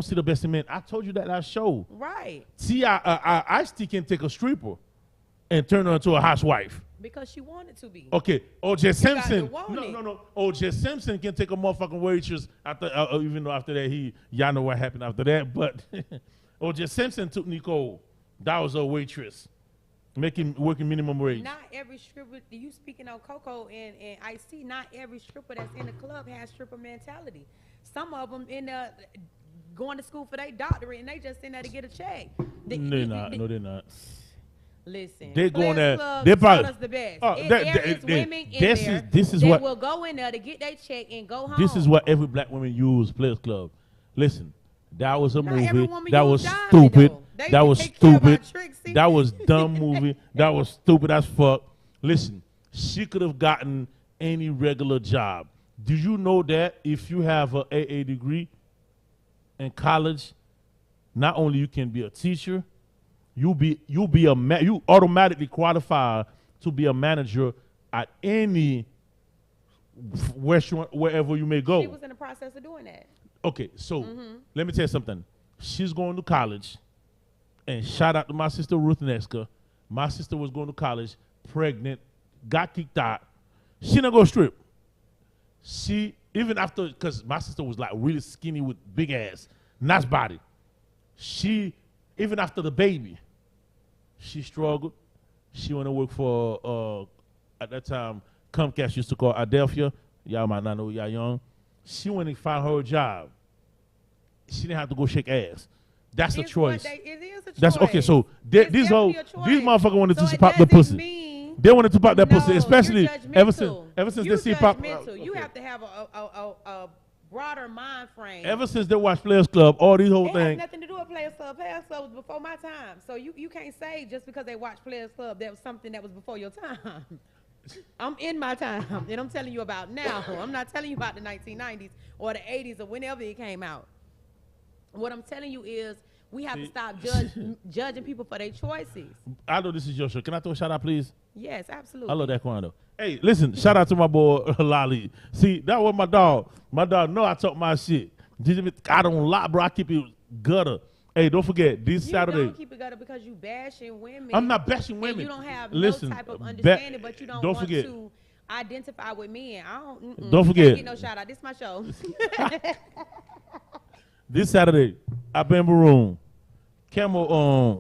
see the best in men. I told you that last show. Right. See, I still can take a stripper and turn her into a housewife. Because she wanted to be. Okay, O.J. Simpson. No. No. O.J. Simpson can take a motherfucking waitress after, even though after that y'all know what happened after that. But O.J. Simpson took Nicole. That was a waitress, working minimum wage. Not every stripper. You speaking of Coco and Ice-T. Not every stripper that's in the club has stripper mentality. Some of them in the going to school for their doctorate and they just in there to get a check. No, they're not. Listen, they going there. They probably us the best. This is what what will go in there to get their check and go home. This is what every black woman use. Players Club. Listen, that was a movie. That was stupid. That was stupid. That was dumb movie. That was stupid as fuck. Listen, she could have gotten any regular job. Do you know that if you have an AA degree in college, not only you can be a teacher, you automatically qualify to be a manager at any restaurant wherever you may go. She was in the process of doing that. Okay, so let me tell you something. She's going to college, and shout out to my sister Ruth Neska. My sister was going to college, pregnant, got kicked out. She didn't go strip. She, even after, because my sister was like really skinny with big ass, nice body. She, even after the baby, she struggled. She went to work for, at that time, Comcast used to call Adelphia. Y'all might not know, y'all young. She went and found her a job. She didn't have to go shake ass. That's a choice. It is a choice. That's okay. So these motherfuckers wanted to pop the pussy. They wanted to pop that pussy, especially ever since they see pop. You have to have a broader mind frame. Ever since they watched Players Club, all these whole things. It has nothing to do with Players Club. Players Club was before my time. So you can't say just because they watched Players Club that was something that was before your time. I'm in my time, and I'm telling you about now. I'm not telling you about the 1990s or the 80s or whenever it came out. What I'm telling you is we have to stop judging people for their choices. I know this is your show. Can I throw a shout out, please? Yes, absolutely. I love that Quando. Hey, listen, shout out to my boy Lolly. See, that was my dog. My dog know I talk my shit. I don't lie, bro. I keep it gutter. Hey, don't forget, this Saturday. You don't keep it gutter because you bashing women. I'm not bashing women. You don't have no type of understanding, but you don't want to identify with men. Don't forget. Get no shout out. This is my show. This Saturday, at Bamboo Room,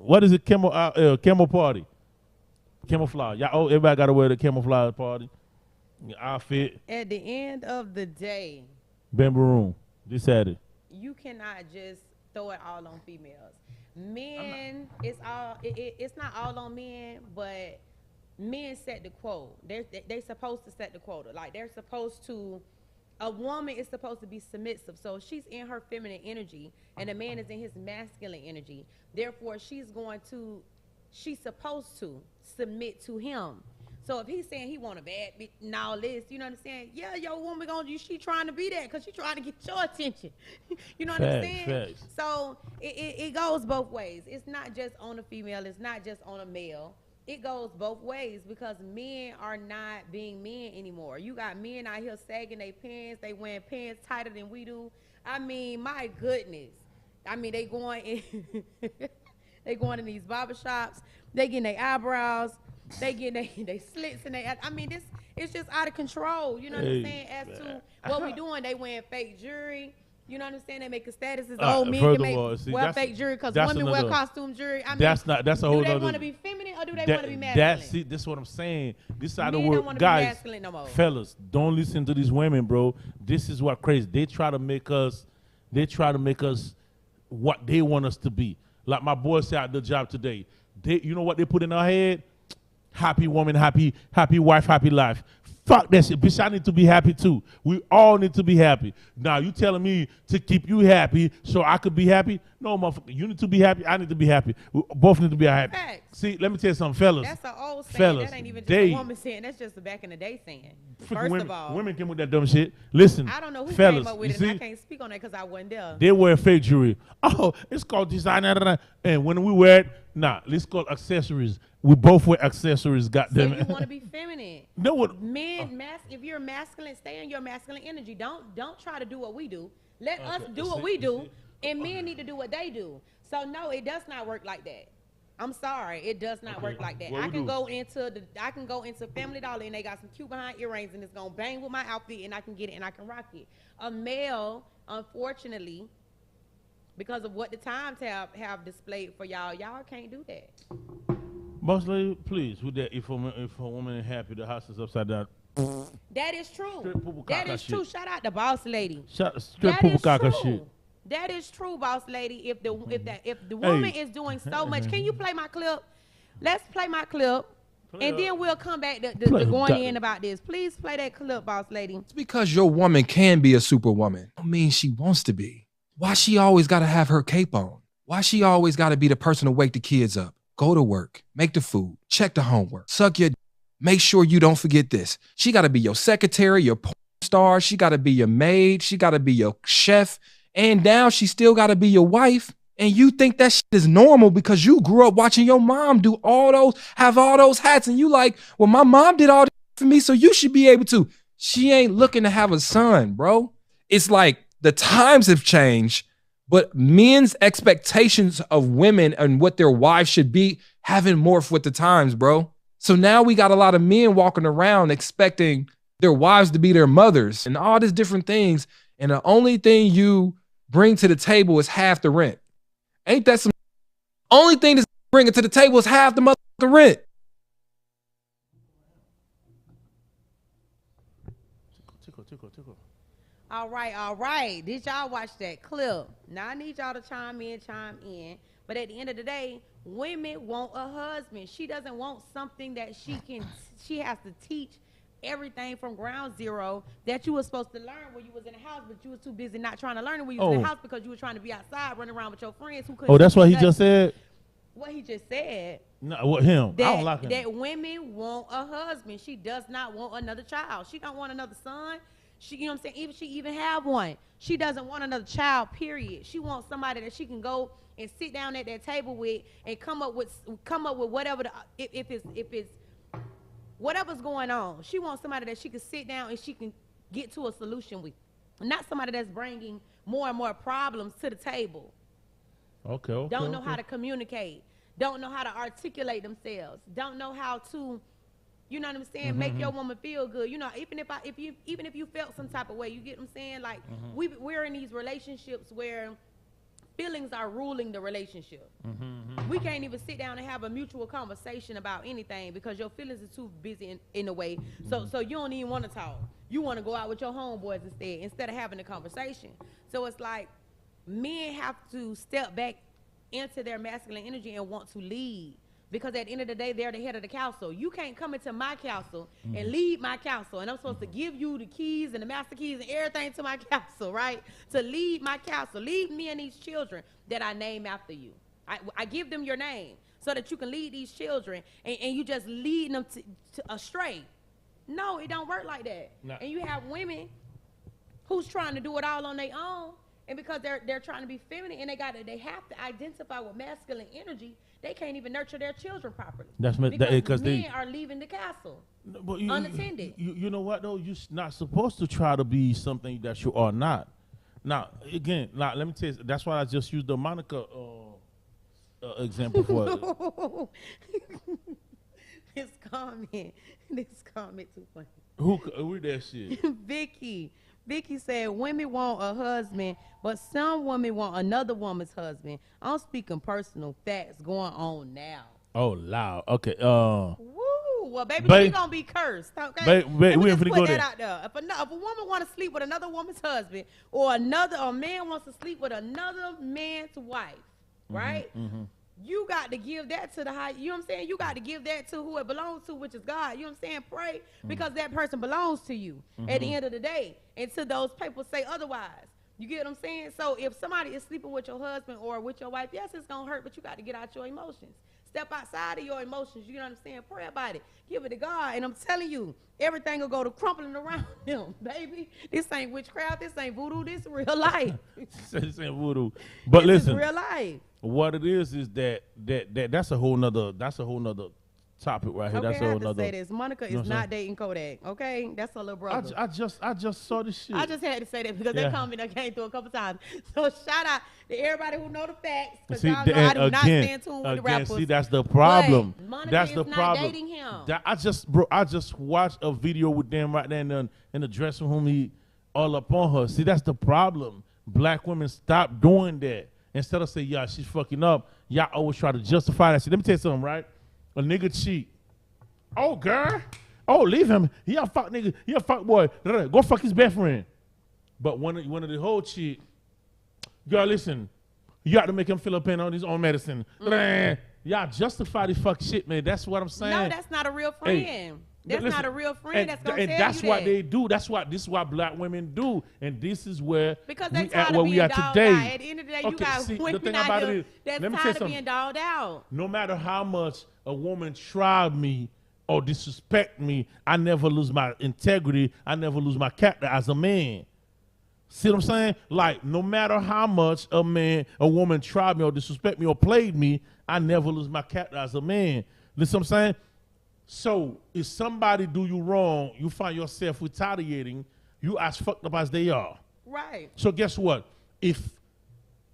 what is it? Camel party. Camouflage. Y'all, everybody got to wear the camouflage party. Your outfit. At the end of the day, Bamboo Room, this Saturday. You cannot just throw it all on females. Men, it's not all on men, but men set the quote. They're supposed to set the quota. Like they're supposed to. A woman is supposed to be submissive, so she's in her feminine energy, and a man is in his masculine energy. Therefore, she's supposed to submit to him. So if he's saying he want a bad bitch and all this, you know what I'm saying? Yeah, your woman she trying to be that because she trying to get your attention. You know what I'm saying? So it goes both ways. It's not just on a female. It's not just on a male. it goes both ways because men are not being men anymore. You got men out here sagging their pants. They wearing pants tighter than we do. I mean, my goodness. I mean, they going in, they going in these barbershops. They getting their eyebrows. They getting they slits in their. I mean, this it's just out of control. You know what I'm saying? As to what we doing, they wearing fake jewelry. You know what I'm saying? They making statuses. Men can wear fake jewelry because women wear costume jewelry. I mean, that's a whole. Do they want to be feminine or do they want to be masculine? That's what I'm saying. This side Men of the don't world, wanna be guys, masculine no more. fellas, don't listen to these women, bro. This is what crazy. They try to make us what they want us to be. Like my boy said at the job today. You know what they put in our head? Happy woman, happy wife, happy life. Fuck that shit. Bitch, I need to be happy too. We all need to be happy. Now, you telling me to keep you happy so I could be happy? No, motherfucker. You need to be happy. I need to be happy. We both need to be happy. Facts. See, let me tell you something, fellas. That's an old saying. Fellas, that ain't even just a woman saying. That's just the back in the day saying. First women, of all. women came with that dumb shit. Listen, I don't know who fellas, came up with it. see, And I can't speak on that because I wasn't there. they wear fake jewelry. Oh, it's called designer. And when we wear it, let's call accessories. We both wear accessories, goddamn it. So you want to be feminine. No, what? Men, if you're masculine, stay in your masculine energy. Don't try to do what we do. Let us do what we do, and men need to do what they do. So no, it does not work like that. I'm sorry, it does not work like that. I can go into Family Dollar and they got some cute behind earrings and it's gonna bang with my outfit and I can get it and I can rock it. A male, unfortunately, because of what the times have displayed for y'all can't do that. Boss lady, please, with that, if a woman is happy, the house is upside down. That is true. That is true. Shout out to Boss Lady. Straight poo caca shit. That is true, Boss Lady. If the woman is doing so much, can you play my clip? Let's play my clip, and then we'll come back to going in about this. Please play that clip, Boss Lady. It's because your woman can be a superwoman. I mean, she wants to be. Why she always got to have her cape on? Why she always got to be the person to wake the kids up, go to work, make the food, check the homework, suck your make sure you don't forget this. She got to be your secretary, your porn star. She got to be your maid. She got to be your chef. And now she still got to be your wife. And you think that shit is normal because you grew up watching your mom have all those hats. And you like, well, my mom did all this for me, so you should be able to. She ain't looking to have a son, bro. It's like the times have changed, but men's expectations of women and what their wives should be haven't morphed with the times, bro. So now we got a lot of men walking around expecting their wives to be their mothers and all these different things. And the only thing you bring to the table is half the rent. Ain't that some? Only thing that's bringing to the table is half the motherfucking rent. Tickle. All right. Did y'all watch that clip? Now I need y'all to chime in. But at the end of the day, women want a husband. She doesn't want something that she has to teach everything from ground zero that you were supposed to learn when you was in the house, but you was too busy not trying to learn it when you was in the house because you were trying to be outside running around with your friends who couldn't. Oh, that's what he just said? What he just said. No, what him? I don't like him. That women want a husband. She does not want another child. She don't want another son. You know what I'm saying? Even she even have one, she doesn't want another child, period. She wants somebody that she can go and sit down at that table with and come up with whatever if it's whatever's going on. She wants somebody that she can sit down and she can get to a solution with, not somebody that's bringing more and more problems to the table. Okay. Don't know how to communicate. Don't know how to articulate themselves. Don't know how to, you know what I'm saying, make your woman feel good. You know, even if you felt some type of way, you get what I'm saying? Like we're in these relationships where feelings are ruling the relationship. We can't even sit down and have a mutual conversation about anything because your feelings are too busy in a way. So you don't even want to talk. You want to go out with your homeboys instead of having a conversation. So it's like men have to step back into their masculine energy and want to lead. Because at the end of the day, they're the head of the council. You can't come into my council and lead my council. And I'm supposed to give you the keys and the master keys and everything to my council, right? To lead my council. Lead me and these children that I name after you. I give them your name so that you can lead these children and you just lead them to astray. No, it don't work like that. No. And you have women who's trying to do it all on their own. And because they're trying to be feminine and they have to identify with masculine energy, they can't even nurture their children properly. That's because men are leaving the castle but unattended. You know what though? You're not supposed to try to be something that you are not. Now again, let me tell you. That's why I just used the Monica example for it. This comment too funny. Who that shit? Vicky said women want a husband, but some women want another woman's husband. I'm speaking personal facts going on now. Oh, loud. Okay. Woo. Well, baby, she gonna be cursed. Okay. We ain't finna go there. Out there. If a woman want to sleep with another woman's husband, or a man wants to sleep with another man's wife, right? Mm-hmm. You got to give that to the high. You know what I'm saying? You got to give that to who it belongs to, which is God. You know what I'm saying? Pray because that person belongs to you at the end of the day. Until those people say otherwise. You get what I'm saying? So if somebody is sleeping with your husband or with your wife, yes, it's gonna hurt, but you got to get out your emotions. Step outside of your emotions. You know what I'm saying? Pray about it. Give it to God. And I'm telling you, everything will go to crumpling around him, baby. This ain't witchcraft. This ain't voodoo. This is real life. This ain't voodoo. But this listen, is real life. What it is that's a whole nother topic right here. Okay, That's a I whole have to nother. say this. Monica is not dating Kodak. Okay, that's her little brother. I just saw this shit. I just had to say that because that comment I came through a couple times. So shout out to everybody who know the facts. Because y'all know I do not stand tuned with the rappers. See, that's the problem. But Monica that's is the not problem. dating him. I just watched a video with them right there in the dressing room. He all up on her. See, that's the problem. Black women stop doing that. Instead of say, yeah, she's fucking up, y'all always try to justify that shit. Let me tell you something, right? A nigga cheat. Oh, girl. Oh, leave him. He a fuck nigga. He a fuck boy. Go fuck his best friend. But one of the whole cheat, girl, listen, you got to make him feel a pain on his own medicine. Y'all justify this fuck shit, man. That's what I'm saying. No, that's not a real friend. Hey, that's listen, not a real friend that's going to tell you that's what that. they do. This is what black women do. And this is where because they we at where we being are dogged today. out. At the end of the day, you got women out here that's tired of being dogged out. No matter how much a woman tried me or disrespect me, I never lose my integrity. I never lose my character as a man. See what I'm saying? Like, no matter how much a woman tried me or disrespect me or played me, I never lose my character as a man. Listen what I'm saying? So if somebody do you wrong, you find yourself retaliating, you as fucked up as they are. Right. So guess what? If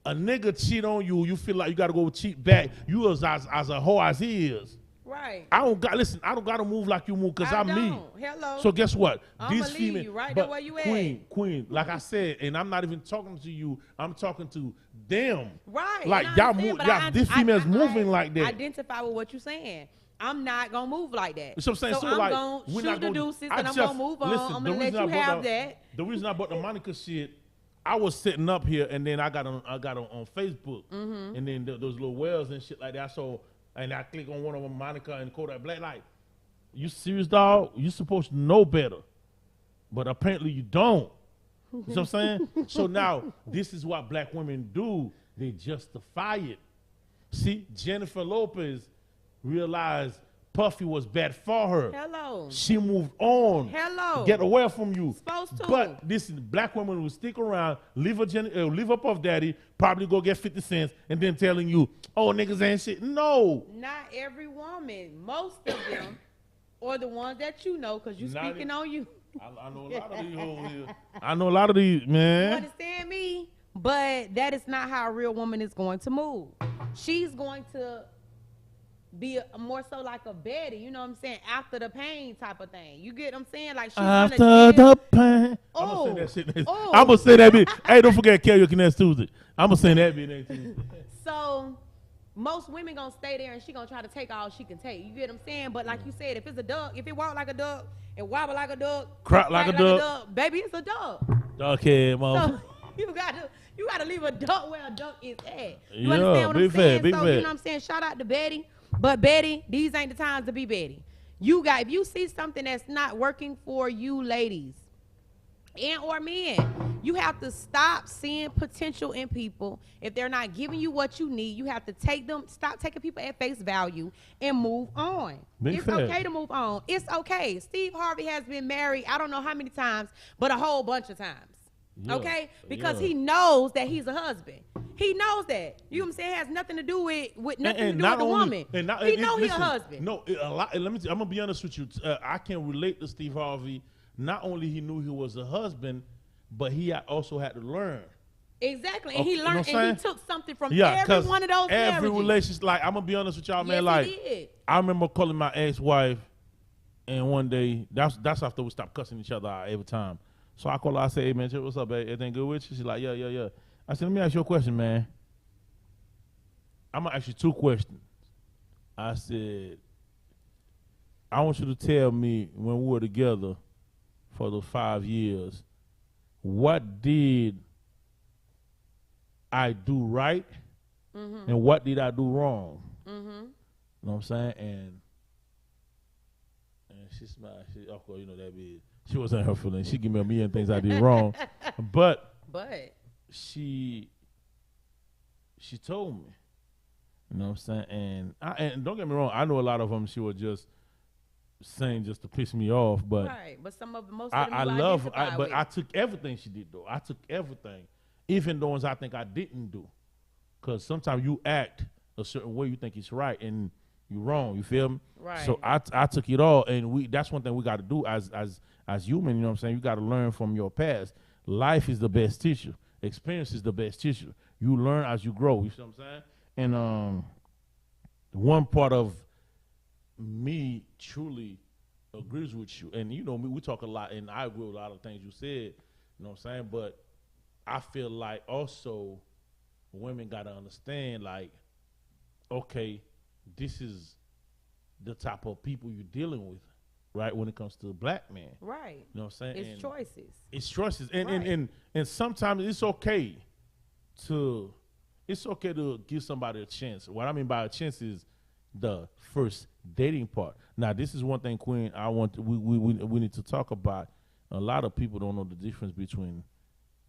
a nigga cheat on you, you feel like you gotta go cheat back, you as a hoe as he is. Right. I don't gotta move like you move because I'm me. Hello. So guess what? I'ma leave you right there where you at. Queen, like I said, and I'm not even talking to you, I'm talking to them. Right. Like y'all move, this female's moving like that. Identify with what you're saying. I'm not gonna move like that. So I'm saying, I'm like, gonna shoot the deuces and I'm just, gonna move on. Listen, I'm gonna let you have that. The reason I bought the Monica shit, I was sitting up here and then I got on Facebook, and then those little wells and shit like that. So and I click on one of them, Monica and Kodak Black. Like, you serious, dog? You supposed to know better, but apparently you don't. You know what I'm saying? So now this is what black women do. They justify it. See, Jennifer Lopez realized Puffy was bad for her. Hello. She moved on. Hello. Get away from you. Supposed to. But this black woman will stick around, leave up Puff Daddy, probably go get 50 cents, and then telling you, oh, niggas ain't shit. No. Not every woman. Most of them, or the ones that you know, because you speaking on you. I know a lot of these hoes here. I know a lot of these, man. You understand me? But that is not how a real woman is going to move. She's going to be more so like a Betty, you know what I'm saying? After the pain type of thing. You get what I'm saying? Like she's after the pain. Oh. I'm gonna say that shit. Oh. I'm gonna say that bit. Hey, don't forget karaoke next Tuesday. I'm gonna say that bit next Tuesday. So most women gonna stay there and she gonna try to take all she can take. You get what I'm saying? But like you said, if it's a duck, if it walk like a duck and wobble like a duck, crack like a duck, baby, it's a duck. Okay, mom. So you gotta leave a duck where a duck is at. You yeah, understand what I'm saying? Big so fat. you know what I'm saying? Shout out to Betty. But Betty, thif you see something that's not working for you ladies and or men, you have to stop seeing potential in people. If they're not giving you what you need, you have to stop taking people at face value and move on. It's okay to move on. It's okay. Steve Harvey has been married, I don't know how many times, but a whole bunch of times. Yeah, okay? Because yeah. he knows that he's a husband. He knows that. You know what I'm saying? It has nothing to do with nothing to do with the woman. He know he's a husband. No, a lot. I'm gonna be honest with you. I can relate to Steve Harvey. Not only he knew he was a husband, but he also had to learn. Exactly, and Okay, he you know learned, what I'm and he saying? took something from Yeah, every one of those every marriages. relationship. Like I'm gonna be honest with y'all, man. Yes, Like he did. I remember calling my ex-wife, and one day that's after we stopped cussing each other out every time. So I call her. I say, "Hey man, what's up, babe? Everything good with you?" She's like, "Yeah." I said, "Let me ask you a question, man. I'm gonna ask you 2 questions." I said, "I want you to tell me when we were together for the 5 years, what did I do right, and what did I do wrong?" You know what I'm saying? And she smiled. She, of course, you know that be. She wasn't her feeling. She give me a million things I did wrong, but she told me. You know what I'm saying? And don't get me wrong. I know a lot of them. She was just saying just to piss me off, but right. But most of them I love. But with. I took everything she did though. I took everything, even the ones I think I didn't do, because sometimes you act a certain way, you think it's right, and you're wrong. You feel me? Right. So I took it all, and that's one thing we got to do as human. You know what I'm saying? You got to learn from your past. Life is the best teacher. Experience is the best teacher. You learn as you grow. You see what I'm saying? And one part of me truly agrees with you. And you know me, we talk a lot, and I agree with a lot of things you said. You know what I'm saying? But I feel like also women got to understand, like, okay, this is the type of people you're dealing with, right? When it comes to a black man, right? You know what I'm saying? It's choices. It's choices, and right. and sometimes it's okay to give somebody a chance. What I mean by a chance is the first dating part. Now, this is one thing, Queen. We need to talk about. A lot of people don't know the difference between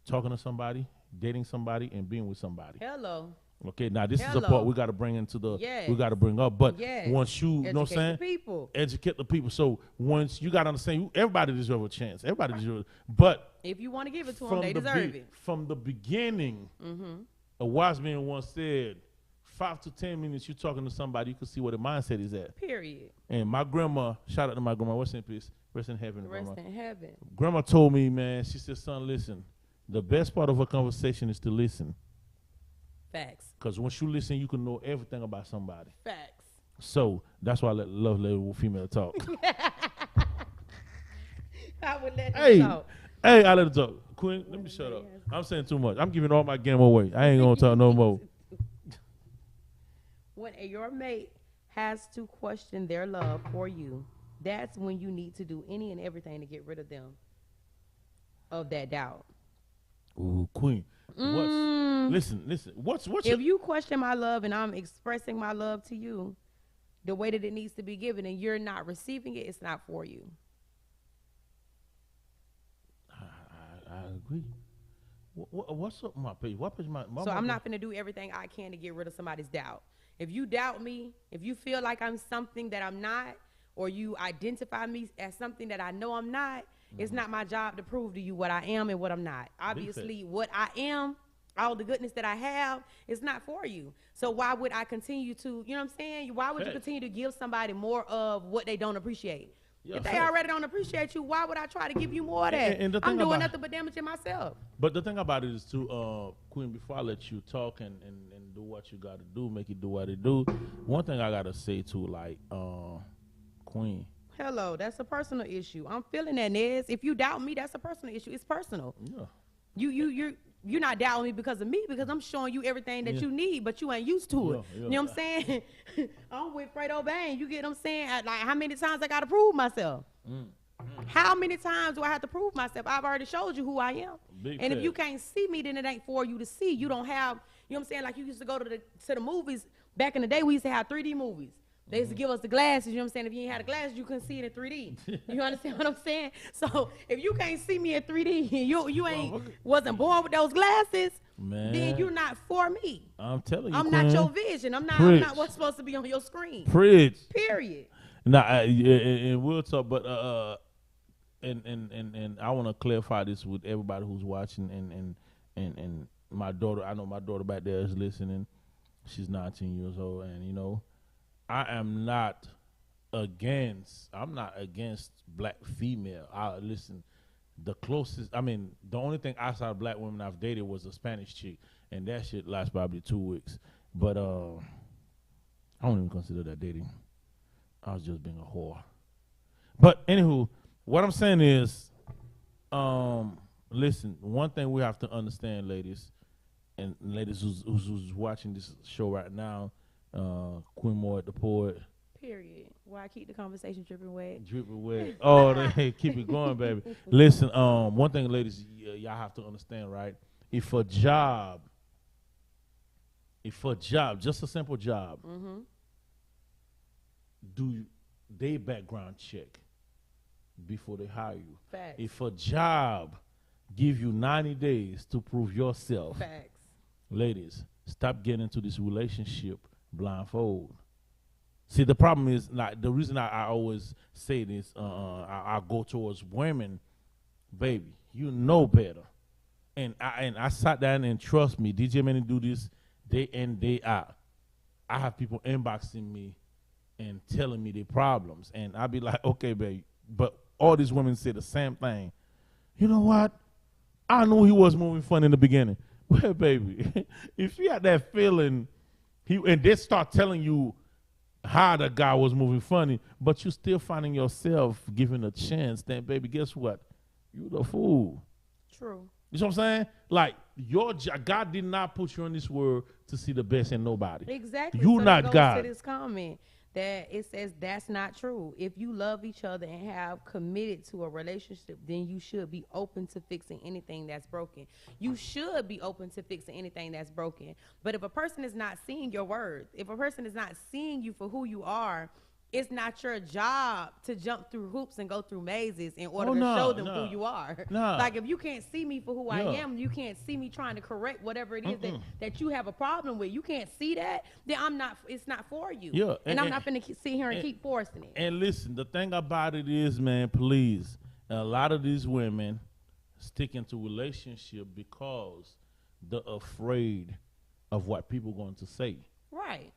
talking to somebody, dating somebody, and being with somebody. Hello. Okay, now this is a part we got to bring into the, we got to bring up. But once you know what I'm saying? Educate the people. So once you got to understand, everybody deserves a chance. Everybody deserves, but if you want to give it to them, they deserve it. From the beginning, a wise man once said, 5 to 10 minutes you talking to somebody, you can see where the mindset is at. Period. And my grandma, shout out to my grandma, rest in peace, rest in heaven. Rest in heaven. Grandma told me, man, she said, son, listen, the best part of a conversation is to listen. Facts. Because once you listen, you can know everything about somebody. Facts. So that's why I love letting female talk. I would let her talk. Hey, I let her talk. Queen, let me shut up. I'm saying too much. I'm giving all my game away. I ain't going to talk no more. When your mate has to question their love for you, that's when you need to do any and everything to get rid of them, of that doubt. Ooh, Queen. Listen. What's if you question my love and I'm expressing my love to you the way that it needs to be given and you're not receiving it, it's not for you. I agree. What's up my page? What page my So I'm not going to do everything I can to get rid of somebody's doubt. If you doubt me, if you feel like I'm something that I'm not, or you identify me as something that I know I'm not, it's not my job to prove to you what I am and what I'm not. Obviously, what I am, all the goodness that I have, is not for you. So why would I continue to, you know what I'm saying? Why would you continue to give somebody more of what they don't appreciate? Yeah, if they already don't appreciate you, why would I try to give you more of that? And I'm doing nothing but damaging myself. But the thing about it is, too, Queen, before I let you talk and do what you got to do, make it do what it do, one thing I got to say, too, like, Queen. Hello, that's a personal issue. I'm feeling that, Nez. If you doubt me, that's a personal issue. It's personal. Yeah. You're not doubting me because of me, because I'm showing you everything that you need, but you ain't used to it. You know what I'm saying? I'm with Fredo Bang. You get what I'm saying? Like, how many times I got to prove myself? How many times do I have to prove myself? I've already showed you who I am. And if you can't see me, then it ain't for you to see. You don't have, you know what I'm saying? Like, you used to go to the movies. Back in the day, we used to have 3D movies. They used to give us the glasses, you know what I'm saying? If you ain't had the glasses, you couldn't see it in 3D. You understand what I'm saying? So if you can't see me in 3D, you wasn't born with those glasses, then you're not for me. I'm telling you, I'm not your vision. I'm not what's supposed to be on your screen. Preach. Period. Nah, and we'll talk, but and I want to clarify this with everybody who's watching and my daughter. I know my daughter back there is listening. She's 19 years old, and you know, I'm not against black female. Listen, the closest, I mean, the only thing outside of black women I've dated was a Spanish chick, and that shit lasts probably 2 weeks. But I don't even consider that dating. I was just being a whore. But anywho, what I'm saying is, listen, one thing we have to understand, ladies, and ladies who's watching this show right now, Queen Moore the Poet. Period. Why keep the conversation dripping wet? Dripping wet. Oh, they keep it going, baby. Listen, one thing, ladies, y'all have to understand, right? If a job, just a simple job, do they background check before they hire you? Facts. If a job give you 90 days to prove yourself, Facts. Ladies, stop getting into this relationship blindfold. See, the problem is, like, the reason I always say this, I go towards women, baby, you know better. And I sat down and trust me, DJ Manny do this day in, day out. I have people inboxing me and telling me their problems. And I be like, okay, baby. But all these women say the same thing. You know what? I knew he was moving fun in the beginning. Well, baby, if you had that feeling, and they start telling you how the guy was moving funny, but you still finding yourself giving a chance, then, baby, guess what? You the fool. True. You know what I'm saying? Like, God did not put you in this world to see the best in nobody. Exactly. You so not that goes God. To this comment that it says that's not true. If you love each other and have committed to a relationship, then you should be open to fixing anything that's broken. You should be open to fixing anything that's broken. But if a person is not seeing your worth, if a person is not seeing you for who you are, it's not your job to jump through hoops and go through mazes in order to show them who you are. Like, if you can't see me for who I am, you can't see me trying to correct whatever it is that you have a problem with. You can't see that, then it's not for you. Yeah. And I'm not going to sit here and keep forcing it. And listen, the thing about it is, man, please, a lot of these women stick into relationship because they're afraid of what people are going to say. Right.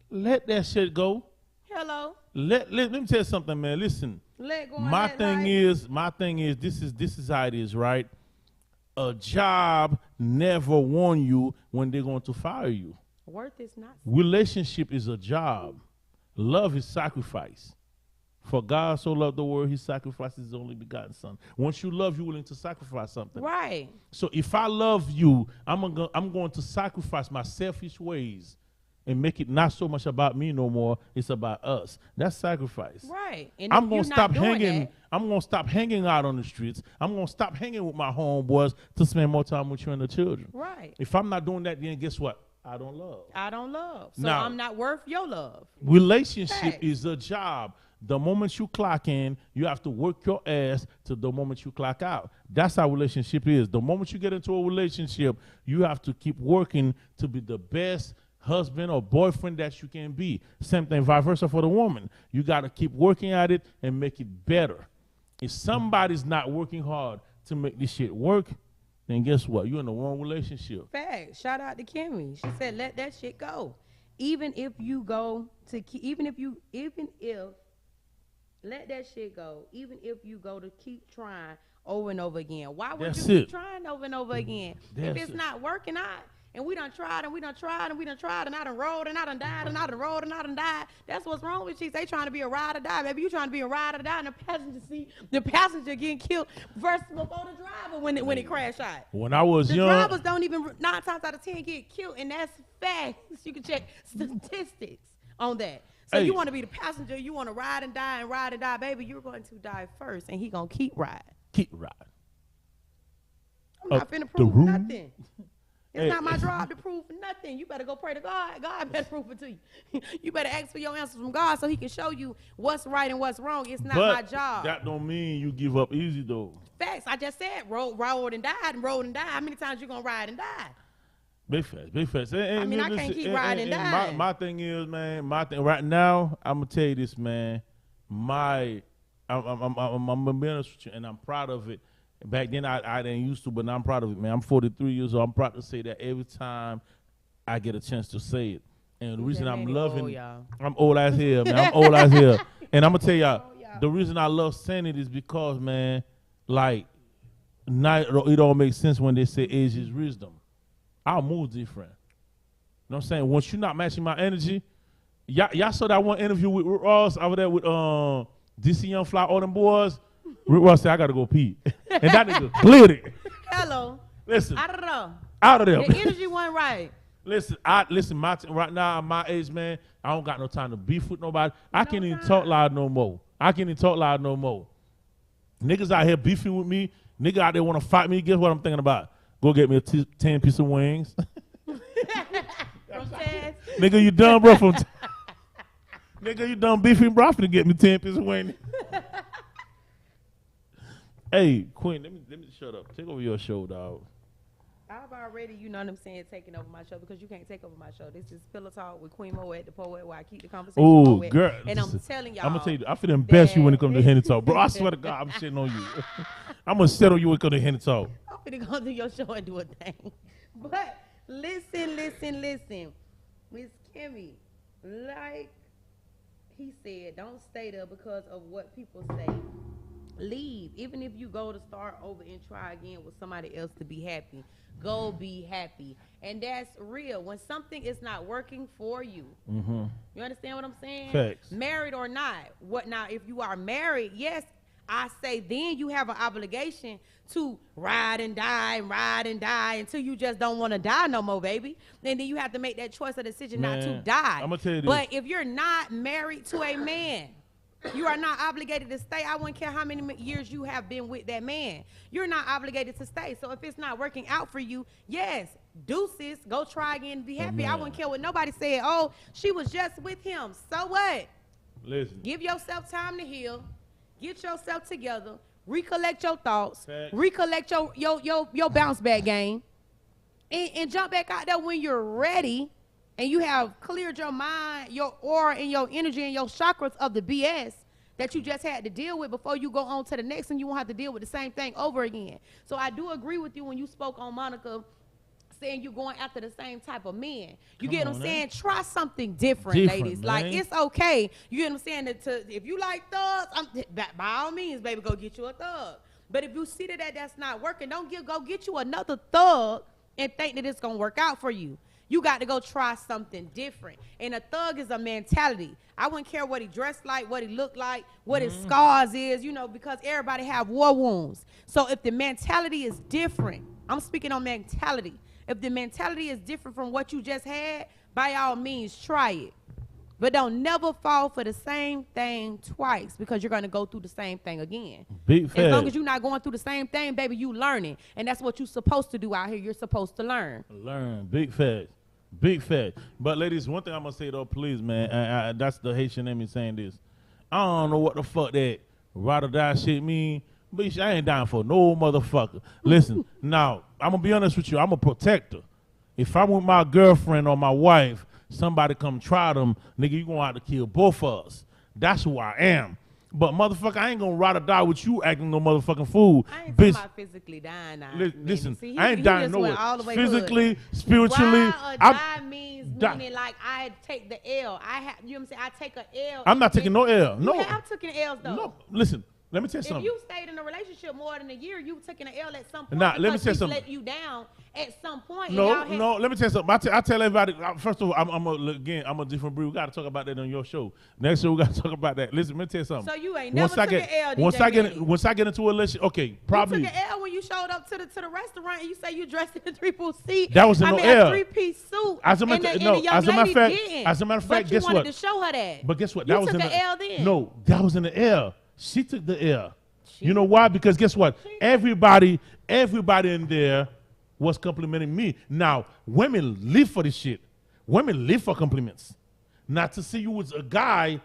Let that shit go. Hello. Let me tell you something, man. Listen. Let go. My thing is this is how it is, right? A job never warn you when they're going to fire you. Worth is not. Relationship is a job. Love is sacrifice. For God so loved the world, he sacrificed his only begotten son. Once you love, you're willing to sacrifice something. Right. So if I love you, I'm going to sacrifice my selfish ways and make it not so much about me no more. It's about us. That's sacrifice. Right. And I'm going to stop hanging. I'm going to stop hanging out on the streets. I'm going to stop hanging with my homeboys to spend more time with you and the children. Right. If I'm not doing that, then guess what? I don't love. I don't love. So now, I'm not worth your love. Relationship is a job. The moment you clock in, you have to work your ass to the moment you clock out. That's how relationship is. The moment you get into a relationship, you have to keep working to be the best husband or boyfriend that you can be. Same thing, vice versa for the woman. You got to keep working at it and make it better. If somebody's not working hard to make this shit work, then guess what? You're in the wrong relationship. Fact. Shout out to Kimmy. She said, let that shit go. Let that shit go. Even if you go to keep trying over and over again. Why would you keep trying over and over again? If it's not working out, and we done tried and we done tried and we done tried and I done rolled and I done died and I done rolled and I done died. That's what's wrong with chicks. They trying to be a ride or die. Maybe you trying to be a ride or die in the passenger seat. The passenger getting killed versus before the driver when it crash out. When I was young, the drivers don't even 9 times out of 10 get killed, and that's facts. You can check statistics on that. So you want to be the passenger, you want to ride and die, baby, you're going to die first, and he going to keep riding. Keep riding. I'm not finna prove nothing. It's not my job to prove nothing. You better go pray to God. God better prove it to you. You better ask for your answers from God so he can show you what's right and what's wrong. It's not my job. That don't mean you give up easy, though. Facts. I just said rolled and died and rolled and died. How many times you going to ride and die? Big facts. I mean, I can't keep riding and dying. My thing is, man, right now, I'm going to tell you this, man. My I'm gonna be honest with you, and I'm proud of it. Back then, I didn't used to, but now I'm proud of it, man. I'm 43 years old. I'm proud to say that every time I get a chance to say it. And the reason I'm loving, I'm old as hell, man. I'm old as hell. And I'm gonna tell y'all, the reason I love saying it is because, man, like, it all makes sense when they say age is wisdom. I'll move different. You know what I'm saying? Once you're not matching my energy, y'all saw that one interview with Ross over there with DC Young Fly, all them boys. Rick Ross said, I gotta go pee. And that nigga cleared it. Hello. Listen. I don't know. Out of there. The energy wasn't right. Listen, right now, at my age, man, I don't got no time to beef with nobody. I can't even talk loud no more. Niggas out here beefing with me. Nigga out there want to fight me. Guess what I'm thinking about? Go get me a 10 piece of wings. Nigga, you done, bro? Nigga, you done beefing, bro? To get me 10 pieces of wings. Hey, Queen, let me shut up. Take over your show, dog. I've already, you know what I'm saying, taking over my show because you can't take over my show. This is Pillow Talk with Queen Moet, the poet, where I keep the conversation. Oh, girl. And I'm telling y'all. I'm going to tell you, I feel embarrass you when it comes to Henny Talk. Bro, I swear to God, I'm shitting on you. I'm going to settle you when it comes to Henny Talk. I'm going to go do your show and do a thing. But listen. Miss Kimmy, like he said, don't stay there because of what people say. Leave. Even if you go to start over and try again with somebody else to be happy, go be happy. And that's real. When something is not working for you, you understand what I'm saying? Facts. Married or not. What now? If you are married, yes, I say then you have an obligation to ride and die until you just don't want to die no more, baby. And then you have to make that choice or decision not to die. I'm gonna tell you this. But if you're not married to a man, you are not obligated to stay. I wouldn't care how many years you have been with that man. You're not obligated to stay. So if it's not working out for you, yes, deuces, go try again and be happy. I wouldn't care what nobody said. Oh, she was just with him. So what? Listen. Give yourself time to heal. Get yourself together. Recollect your thoughts. Fact. Recollect your bounce back game. And jump back out there when you're ready. And you have cleared your mind, your aura, and your energy, and your chakras of the BS that you just had to deal with before you go on to the next, and you won't have to deal with the same thing over again. So I do agree with you when you spoke on Monica saying you're going after the same type of men. You get what I'm saying? Try something different, ladies. Man. Like, it's okay. You get what I'm saying? If you like thugs, by all means, baby, go get you a thug. But if you see that's not working, go get you another thug and think that it's going to work out for you. You got to go try something different. And a thug is a mentality. I wouldn't care what he dressed like, what he looked like, what his scars is, because everybody have war wounds. So if the mentality is different, I'm speaking on mentality. If the mentality is different from what you just had, by all means, try it. But don't never fall for the same thing twice because you're going to go through the same thing again. Big fact. As long as you're not going through the same thing, baby, you learning. And that's what you're supposed to do out here. You're supposed to learn. Big fact. Big fact. But ladies, one thing I'm going to say though, please, man, that's the Haitian in me saying this. I don't know what the fuck that ride or die shit mean. Bitch, I ain't dying for no motherfucker. Listen, now, I'm going to be honest with you. I'm a protector. If I'm with my girlfriend or my wife, somebody come try them, nigga, you going to have to kill both of us. That's who I am. But motherfucker, I ain't going to ride or die with you acting no motherfucking fool. I ain't bitch, talking about physically dying now. Listen, See, I ain't dying nowhere. Physically, spiritually. Ride or die means meaning like I take the L. You know what I'm saying? I take a L. I'm not taking no L. No. You have taken L's though. No, listen. Let me tell you something. If you stayed in a relationship more than a year, you taking an L at some point. Nah, let me tell you something. Let you down at some point. No. Let me tell you something. I tell everybody. First of all, I'm a different breed. We got to talk about that on your show. Next show, we got to talk about that. Listen, let me tell you something. So you ain't never took an L. Once I get into a relationship, okay, probably. You took an L when you showed up to the restaurant and you say you dressed in a 3-piece suit. That was no L. A 3-piece suit. As a matter of fact, guess what? But you wanted to show her that. But guess what? That was in the L then. No, that was in the L. She took the L. You know why? Because guess what? Everybody in there was complimenting me. Now, women live for this shit. Women live for compliments. Not to see you as a guy.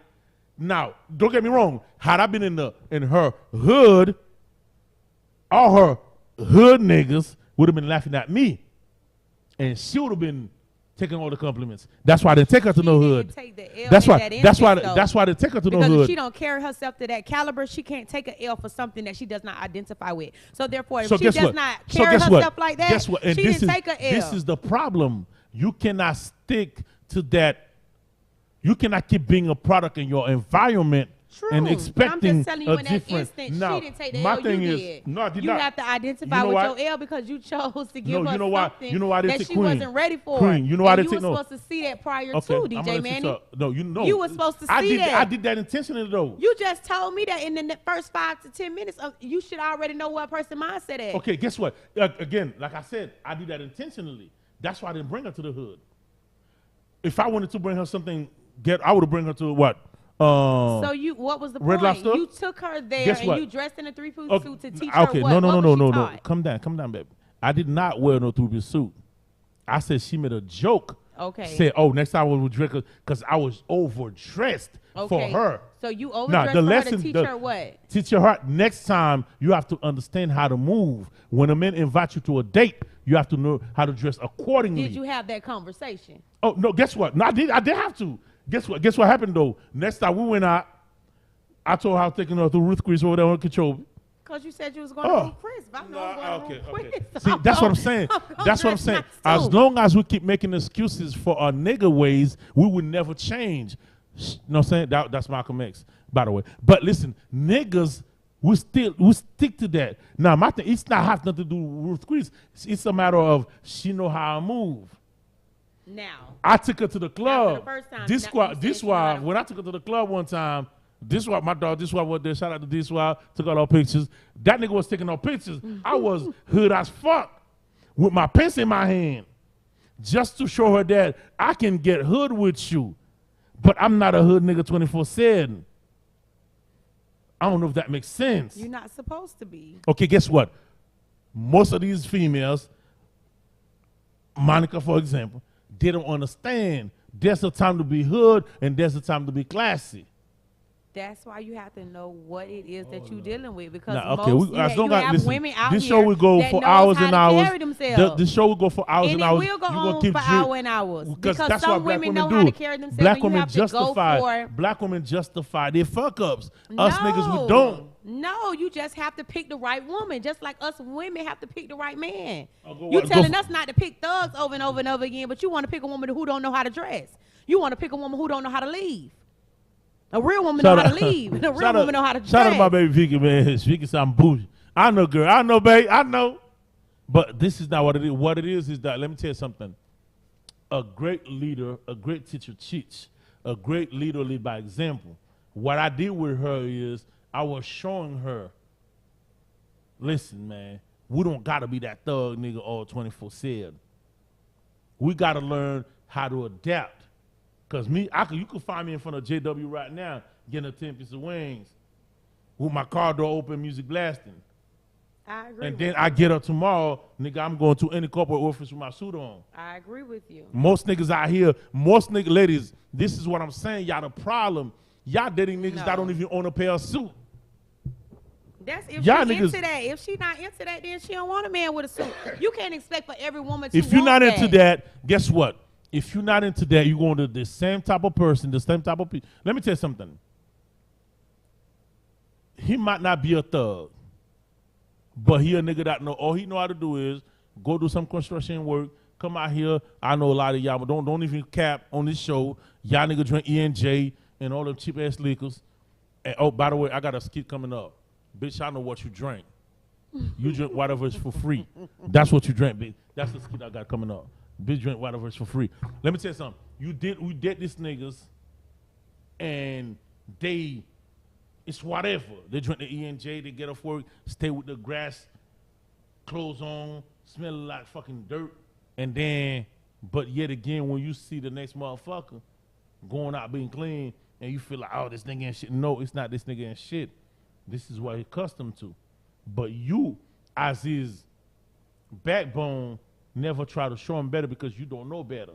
Now, don't get me wrong. Had I been in her hood, all her hood niggas would have been laughing at me. And she would have been taking all the compliments. That's why I didn't take her to no hood. Take the L That's in why. that That's why. instance, though. That's why they take her to the Because hood. if she don't carry herself to that caliber, she can't take an L for something that she does not identify with. So therefore, if she does not carry herself like that, guess what? And she didn't take an L. This is the problem. You cannot stick to that. You cannot keep being a product in your environment. True. And expecting I'm just telling you, a in that different. instance, Now, she didn't take the my L. thing You is, did. no, I did you not. have to identify You know with why? your L because you chose to give No, her you know why? something You know why I didn't that take she Queen? wasn't ready for. Queen, you know why I and didn't you take no. were supposed to see that prior Okay, too, I'm gonna DJ let you Manny. talk. No, you know. You were supposed to I see did, that. I did that intentionally though. You just told me that in the first 5 to 10 minutes, you should already know what person mindset is. Okay, guess what? Again, like I said, I did that intentionally. That's why I didn't bring her to the hood. If I wanted to bring her something, I would have bring her to what? So what was the Red point? Lobster? You took her there Guess and what? you dressed in a three-piece Okay, suit to teach her what? No, What was she taught? Come down, baby. I did not wear no three-piece suit. I said she made a joke. Okay. Said, oh, next time we will dress because I was overdressed for her. So you Now, overdressed her to teach her what? Teach her next time you have to understand how to move. When a man invites you to a date, you have to know how to dress accordingly. Did you have that conversation? Oh no, guess what? No, I did have to. Guess what? Guess what happened though? Next time we went out, I told her I was taking her through Ruth Chris over there on Control. Because you said you was going to Ruth Chris. I know I'm going to Ruth Chris. See, that's what I'm saying. That's what I'm saying. As long as we keep making excuses for our nigga ways, we will never change. You know what I'm saying? That's Malcolm X, by the way. But listen, niggas, we stick to that. Now, my thing, it's not have nothing to do with Ruth Chris. It's a matter of she know how I move. Now, I took her to the club. the first time, This why when I took her to the club one time, this why my dog, this why was there. Shout out to this why took all our pictures. That nigga was taking our pictures. I was hood as fuck with my pants in my hand, just to show her that I can get hood with you, but I'm not a hood nigga 24/7. I don't know if that makes sense. you're not supposed to be. Okay, guess what? Most of these females, Monica, for example, they don't understand. There's a time to be hood and there's a time to be classy. That's why you have to know what it is that you're dealing with. Because Now, okay, most, as long you as have listen, women out this here show will go that for knows hours how and to hours. carry themselves. The show will go for hours And and hours. it will go You gonna on keep for hours and hours. Because that's some what women black know women how do. to carry themselves Black and you women have to go justify. for- Black women justify their fuck ups. Us niggas, we don't. No, you just have to pick the right woman, just like us women have to pick the right man. Go You what- go telling for- us not to pick thugs over and over and over again, but you want to pick a woman who don't know how to dress. You want to pick a woman who don't know how to leave. A real woman know how to leave. A real woman know how to dress. Shout out to my baby Vicky, man. Vicky sound bougie. I know, girl. I know, babe. I know. But this is not what it is. What it is that, let me tell you something. A great leader, a great teacher teach. A great leader lead by example. What I did with her is I was showing her, listen, man, we don't got to be that thug nigga all 24/7. We got to learn how to adapt. Because you could find me in front of JW right now getting a 10-piece of wings with my car door open, music blasting. I agree. And then I get up tomorrow, nigga, I'm going to any corporate office with my suit on. I agree with you. Most niggas out here, ladies, this is what I'm saying. Y'all the problem. Y'all dating niggas that don't even own a pair of suit. That's if Y'all she's niggas- into that. If she not into that, then she don't want a man with a suit. You can't expect for every woman to If you're want not into that, guess what? If you're not into that, you're going to the same type of person, the same type of people. Let me tell you something. He might not be a thug, but he a nigga that know all he know how to do is go do some construction work, come out here. I know a lot of y'all, but don't even cap on this show. Y'all nigga drink E&J and all them cheap ass liquors. And oh, by the way, I got a skit coming up. Bitch, I know what you drink. You drink whatever is for free. That's what you drink, bitch. That's the skit I got coming up. Bitch drink whatever is for free. Let me tell you something. We did these niggas, and it's whatever. They drink the E&J, they get off work, stay with the grass, clothes on, smell like fucking dirt, and then, but yet again, when you see the next motherfucker going out being clean, and you feel like, oh, this nigga ain't shit. No, it's not this nigga ain't shit. This is what he's accustomed to. But you, as his backbone, never try to show him better because you don't know better.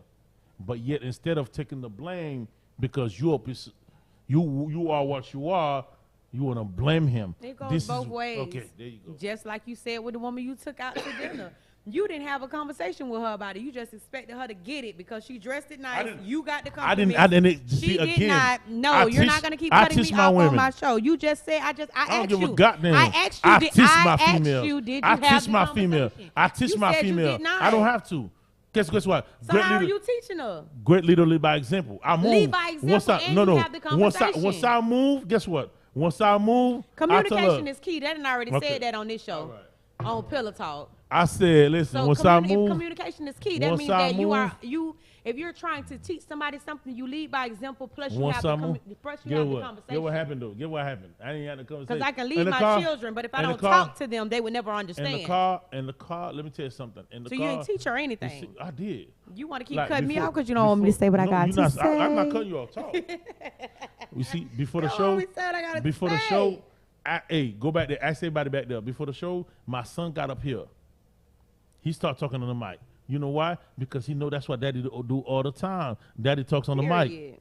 But yet, instead of taking the blame because you are what you are, you want to blame him. It goes both ways. Okay, there you go. Just like you said with the woman you took out to dinner. You didn't have a conversation with her about it. You just expected her to get it because she dressed it nice. You got the I compliment. didn't. She See, did again, not. No, you're not gonna keep cutting me off on my show. You just said I don't asked give you. a goddamn. I asked you. I Did teach I my asked females. you? Did you I have teach my the female. conversation? I teach You my said you female. did not. I don't have to. Guess what? So how are you teaching her? Great leader lead by example. I move. Lead by example, and you have the conversation. Once I move, guess what? Once I move, Communication is key. They done already Okay. said that on this show, on Pillow Talk. I said, listen. So Once I if move, communication is key. That once means I that move- if you're trying to teach somebody something, you lead by example. Plus you once have I the move, first you get have the what? conversation. Get what happened though? Get what happened? I didn't have the conversation. Because I can In lead the my car- children, but if I in the don't car- talk to them, they would never understand. in the car. Let me tell you something. In the So car, you ain't teach her anything. see, I did. You want to keep Like, cutting me before- off because you don't want me to say what I no, got you're to not, say. I'm not cutting you off. Talk. You see, before the You don't show, want me to say what I gotta before the say. show, hey, go back there. Ask everybody back there. Before the show, my son got up here. He started talking on the mic. You know why? Because he know that's what Daddy do all the time. Daddy talks on the mic. Period.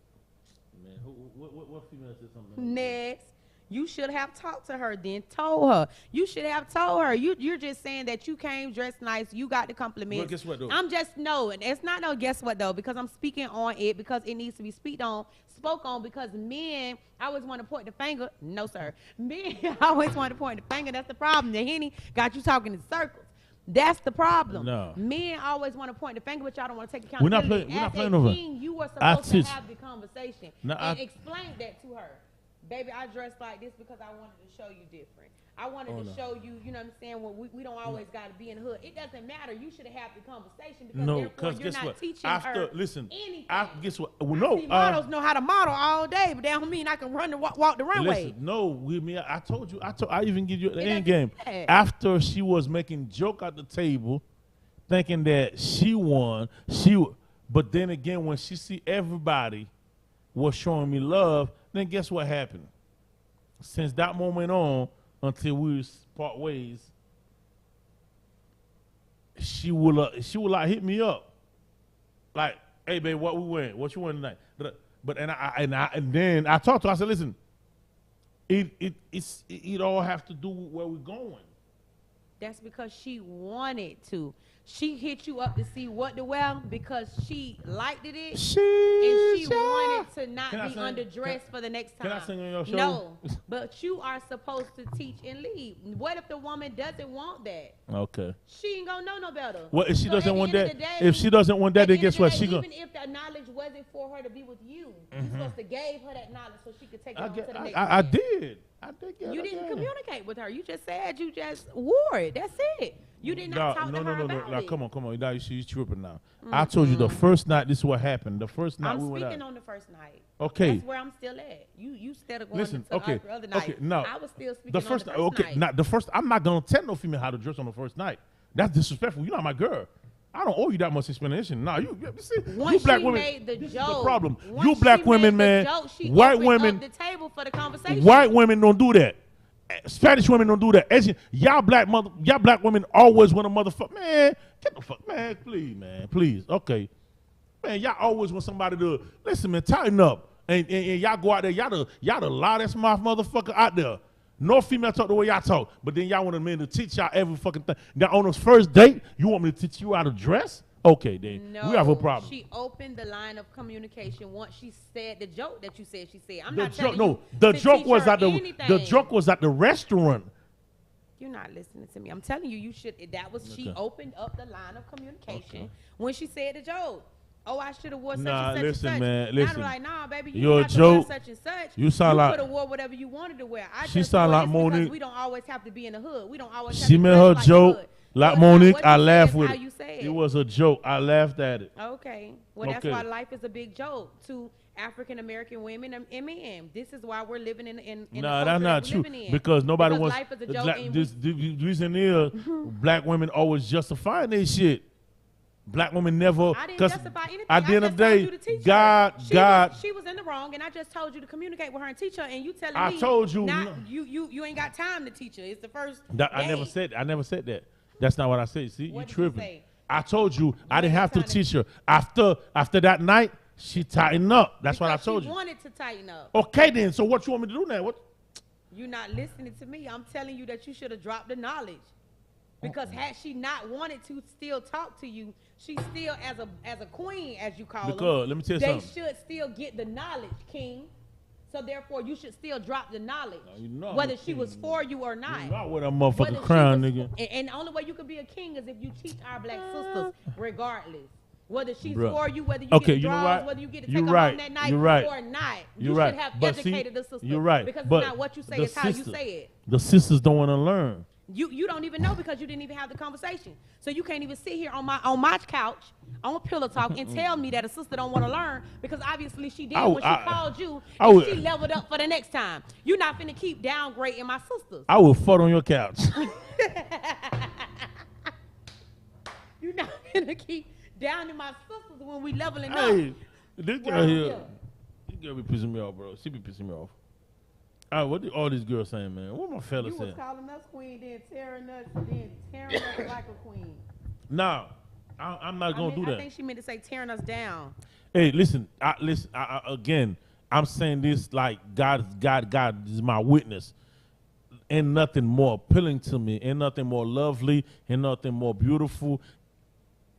Man, what female said something? Next, you should have talked to her, then told her. You should have told her. You're just saying that you came dressed nice. You got the compliments. Well, guess what, though? I'm just and it's not no guess what though, because I'm speaking on it because it needs to be spoke on because men always want to point the finger. No, sir. Men always want to point the finger. That's the problem. The Henny got you talking in circles. That's the problem. No. Men always want to point the finger, but y'all don't want to take We're not accountability. playing- we're not As playing a over. king, you were I supposed to teach- have the conversation No, and I- explain that to her. Baby, I dressed like this because I wanted to show you different. I wanted to show you, you know what I'm saying, when we don't always got to be in the hood. It doesn't matter. You should have had the conversation because No, therefore because you're guess not what? teaching After her listen, anything. guess what? Well, no, See, models know how to model all day, but that don't mean I can run and walk the runway. listen, no, I told you. I even give you the It end doesn't game. matter. After she was making joke at the table, thinking that she won, but then again, when she see everybody was showing me love, then guess what happened? Since that moment on, until we part ways, she will like hit me up, like, "Hey, babe, what we win? What you win tonight?" But and then I talked to her. I said, "Listen, it all have to do with where we're going." That's because she wanted to. She hit you up to see what to wear because she liked it, and she wanted to not Can I be sing? underdressed for the next time. Can I sing on your show? No, but you are supposed to teach and lead. What if the woman doesn't want that? Okay. She ain't gonna know no better. Well, if she So doesn't at the want end of that, the day- if she doesn't want that, at then the guess end of what? the She day, gonna. even if the knowledge wasn't for her to be with you, you supposed to gave her that knowledge so she could take it on to the next I man. did. I did. You didn't communicate with her. You just said you just wore it. That's it. You did not talk to her about Now, it. come on. Now you tripping now. I told you the first night. This is what happened. The first night I'm we went speaking out. on the first night. Okay. That's where I'm still at. You instead of going Listen. to Okay. the other night. Okay. No. I was still speaking The first on the first okay. night. Not the first. I'm not gonna tell no female how to dress on the first night. That's disrespectful. You're not my girl. I don't owe you that much explanation. Nah, you see, Once you black she women. made the This is joke, the problem. once You black she women, made the man. joke, she White opened women. up the table for the conversation. White women don't do that. Spanish women don't do that. Asian, y'all black women always want a motherfucker. Man, get the fuck, man, please. Okay, man, y'all always want somebody to listen, man. Tighten up, and y'all go out there, y'all the loudest mouth motherfucker out there. No female talk the way y'all talk, but then y'all want a man to teach y'all every fucking thing. Now on this first date, you want me to teach you how to dress? Okay, then No, we have a problem. She opened the line of communication once she said the joke that you said she said. I'm The not joke, telling no, you the to joke teach was her at the anything. joke was at the restaurant. You're not listening to me. I'm telling you, you should. That was she opened up the line of communication when she said the joke. Oh, I should have wore such Nah, and such listen, and such. man, Now listen. they're like, nah, baby, you Your don't have to wear joke- such and such. you sound like- could have wore whatever you wanted to wear. I She just sound wore like this because Monique. we don't always have to be in the hood. We don't always. Have She to made dress her like the joke hood. like What Monique. you I said laughed is with how it. you said It was a joke. I laughed at it. Okay. Well, that's Okay. why life is a big joke to African American women and men. This is why we're living in the Nah, culture that's not that true. we're living in. Because nobody Because wants. life is a joke Black, and the reason is black women always justifying their shit. Black women never. I didn't 'cause justify anything. At the I end of just the told day, you to teach God, her. She was in the wrong, and I just told you to communicate with her and teach her. And you telling I me, told you now no. you ain't got time to teach her. It's the first. I never day. said that. That's not what I said. See, What you did you tripping. say? I told you I didn't ain't have to got time to- teach her. After that night, she tightened up. That's what I Because told she you. wanted to tighten up. Okay, then. So what you want me to do now? What? You're not listening to me. I'm telling you that you should have dropped the knowledge. Because had she not wanted to still talk to you, she still, as a queen, as you call Because, them, let me tell you they something. should still get the knowledge, King. So therefore, you should still drop the knowledge, No, you know I'm whether a she king, was for you or not. You not with a Whether motherfucking she crown, was nigga. and the only way you can be a king is if you teach our black sisters, regardless. Whether she's Bruh. for you, whether you Okay, get you know draws, what? whether you get to You take her right. home that night You right. or not. You You right. should have But see, educated the sister. you're right. Because But it's not what you say, the it's how you sister- say it. The sisters don't want to learn. You don't even know because you didn't even have the conversation. So you can't even sit here on my couch on Pillow Talk and tell me that a sister don't want to learn because obviously she did when she called you and she leveled up for the next time. You're not finna keep downgrading my sisters. I will fart on your couch. You're not finna keep downing my sisters when we leveling Hey, up. this girl Well, here, yeah. this girl be pissing me off, bro. She be pissing me off. All right, what all these girls saying, man? What my fellas You was saying? calling us queen, then tearing us like a queen. Nah, I'm not gonna do I that. think she meant to say tearing us down. Hey, listen, again, I'm saying this like God is my witness. Ain't nothing more appealing to me, ain't nothing more lovely, ain't nothing more beautiful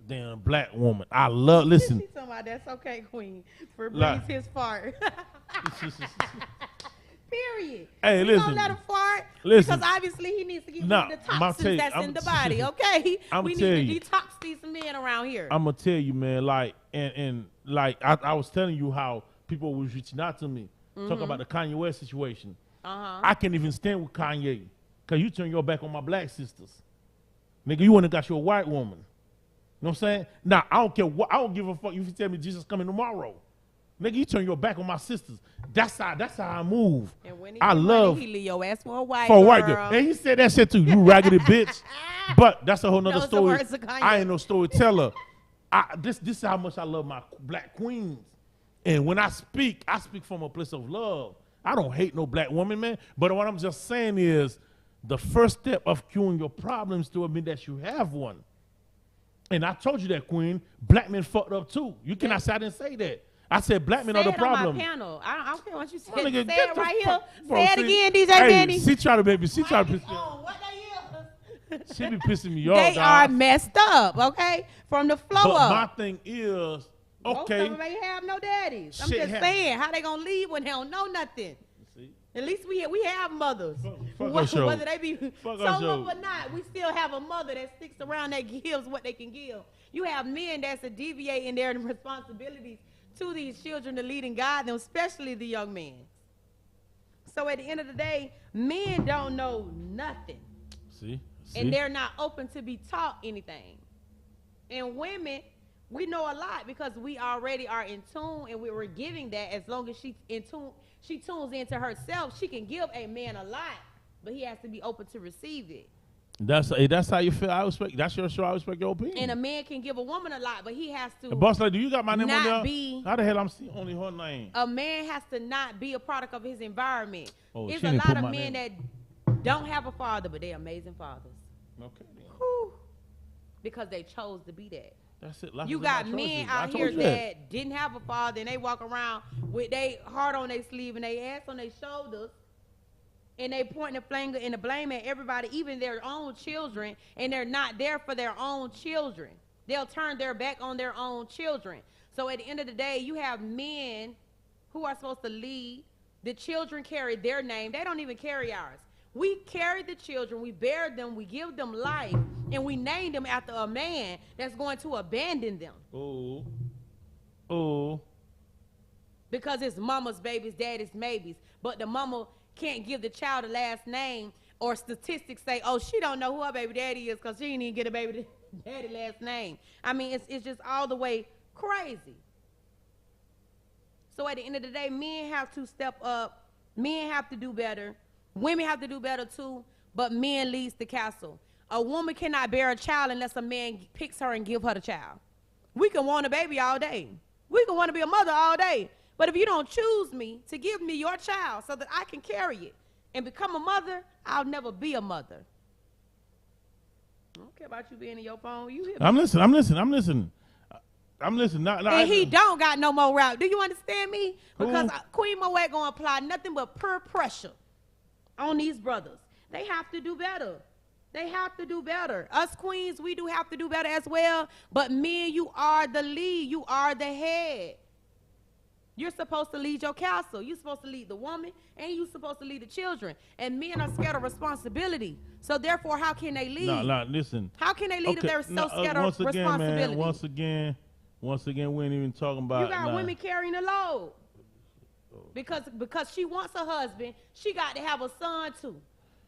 than a black woman. I love, listen. She talking about that's okay, queen, for Like- Breeze his fart. Period. Hey, We listen. gonna let him fart Listen. because obviously he needs to get Nah, rid of the I'ma toxins tell you, that's I'm- in the body. Okay, I'ma we tell need you. to detox these men around here. I'm gonna tell you, man, like, and like I was telling you how people was reaching out to me, talking about the Kanye West situation. I can't even stand with Kanye, cause you turn your back on my black sisters. Nigga, you wanna got your white woman. You know what I'm saying? Now, I don't care what, I don't give a fuck if you tell me Jesus coming tomorrow. Nigga, you turn your back on my sisters. That's how I move. And when he I get love money, he leave your ass for a white for a white girl. girl. And he said that shit too, you raggedy bitch. But that's a whole nother Those the story. words of Kanye. I ain't no storyteller. This is how much I love my black queens. And when I speak from a place of love. I don't hate no black woman, man. But what I'm just saying is the first step of curing your problems to admit that you have one. And I told you that, Queen. Black men fucked up too. You cannot say I didn't say that. I said black men Say are the it problem. on my panel. I don't care what you said. My nigga, Say get it the right here. fuck- bro, Say it see- again, DJ hey, Benny. She try to piss me off. What they is? She be pissing me off, They dog. are messed up, okay? From the flow But up. my thing is, Most okay. of them ain't have no daddies. I'm Shit just happen. saying, how they gonna leave when they don't know nothing? See? At least we have mothers. Fuck our show. Whether they be Fuck some our of show. them or not, we still have a mother that sticks around that gives what they can give. You have men that's a deviating their responsibilities to these children to lead and guide them, especially the young men. So at the end of the day, men don't know nothing. See? And they're not open to be taught anything. And women, we know a lot because we already are in tune and we were giving that. As long as she tunes into herself, she can give a man a lot, but he has to be open to receive it. That's how you feel. I respect. That's your show. I respect your opinion. And a man can give a woman a lot, but he has to Boss lady, do you got my name on not there? be. How the hell I'm seeing only her name? A man has to not be a product of his environment. Oh, There's she a didn't lot put of my men name. that don't have a father, but they're amazing fathers. Okay. Then. Whew. Because they chose to be that. That's it. Life You is got about men choices. I out told here you that didn't have a father and they walk around with their heart on their sleeve and their ass on their shoulders and they pointing the finger and the blame at everybody, even their own children, and they're not there for their own children. They'll turn their back on their own children. So at the end of the day, you have men who are supposed to lead. The children carry their name. They don't even carry ours. We carry the children, we bear them, we give them life, and we name them after a man that's going to abandon them. Oh. Because it's mama's babies, daddy's maybes. But the mama can't give the child a last name, or statistics say, oh, she don't know who her baby daddy is because she didn't even get a baby daddy last name. I mean, it's just all the way crazy. So at the end of the day, men have to step up. Men have to do better. Women have to do better too, but men leads the castle. A woman cannot bear a child unless a man picks her and give her the child. We can want a baby all day. We can want to be a mother all day. But if you don't choose me to give me your child so that I can carry it and become a mother, I'll never be a mother. I don't care about you being in your phone. You hear me? I'm listening. And he don't got no more route. Do you understand me? Because Who? Queen Moet gonna apply nothing but peer pressure on these brothers. They have to do better. They have to do better. Us queens, we do have to do better as well. But men, you are the lead. You are the head. You're supposed to lead your castle. You're supposed to lead the woman, and you're supposed to lead the children. And men are scared of responsibility. So therefore, how can they lead? No, listen. How can they lead if they're so scared of responsibility? Man, once again, we ain't even talking about. You got women carrying the load. Because she wants a husband, she got to have a son too.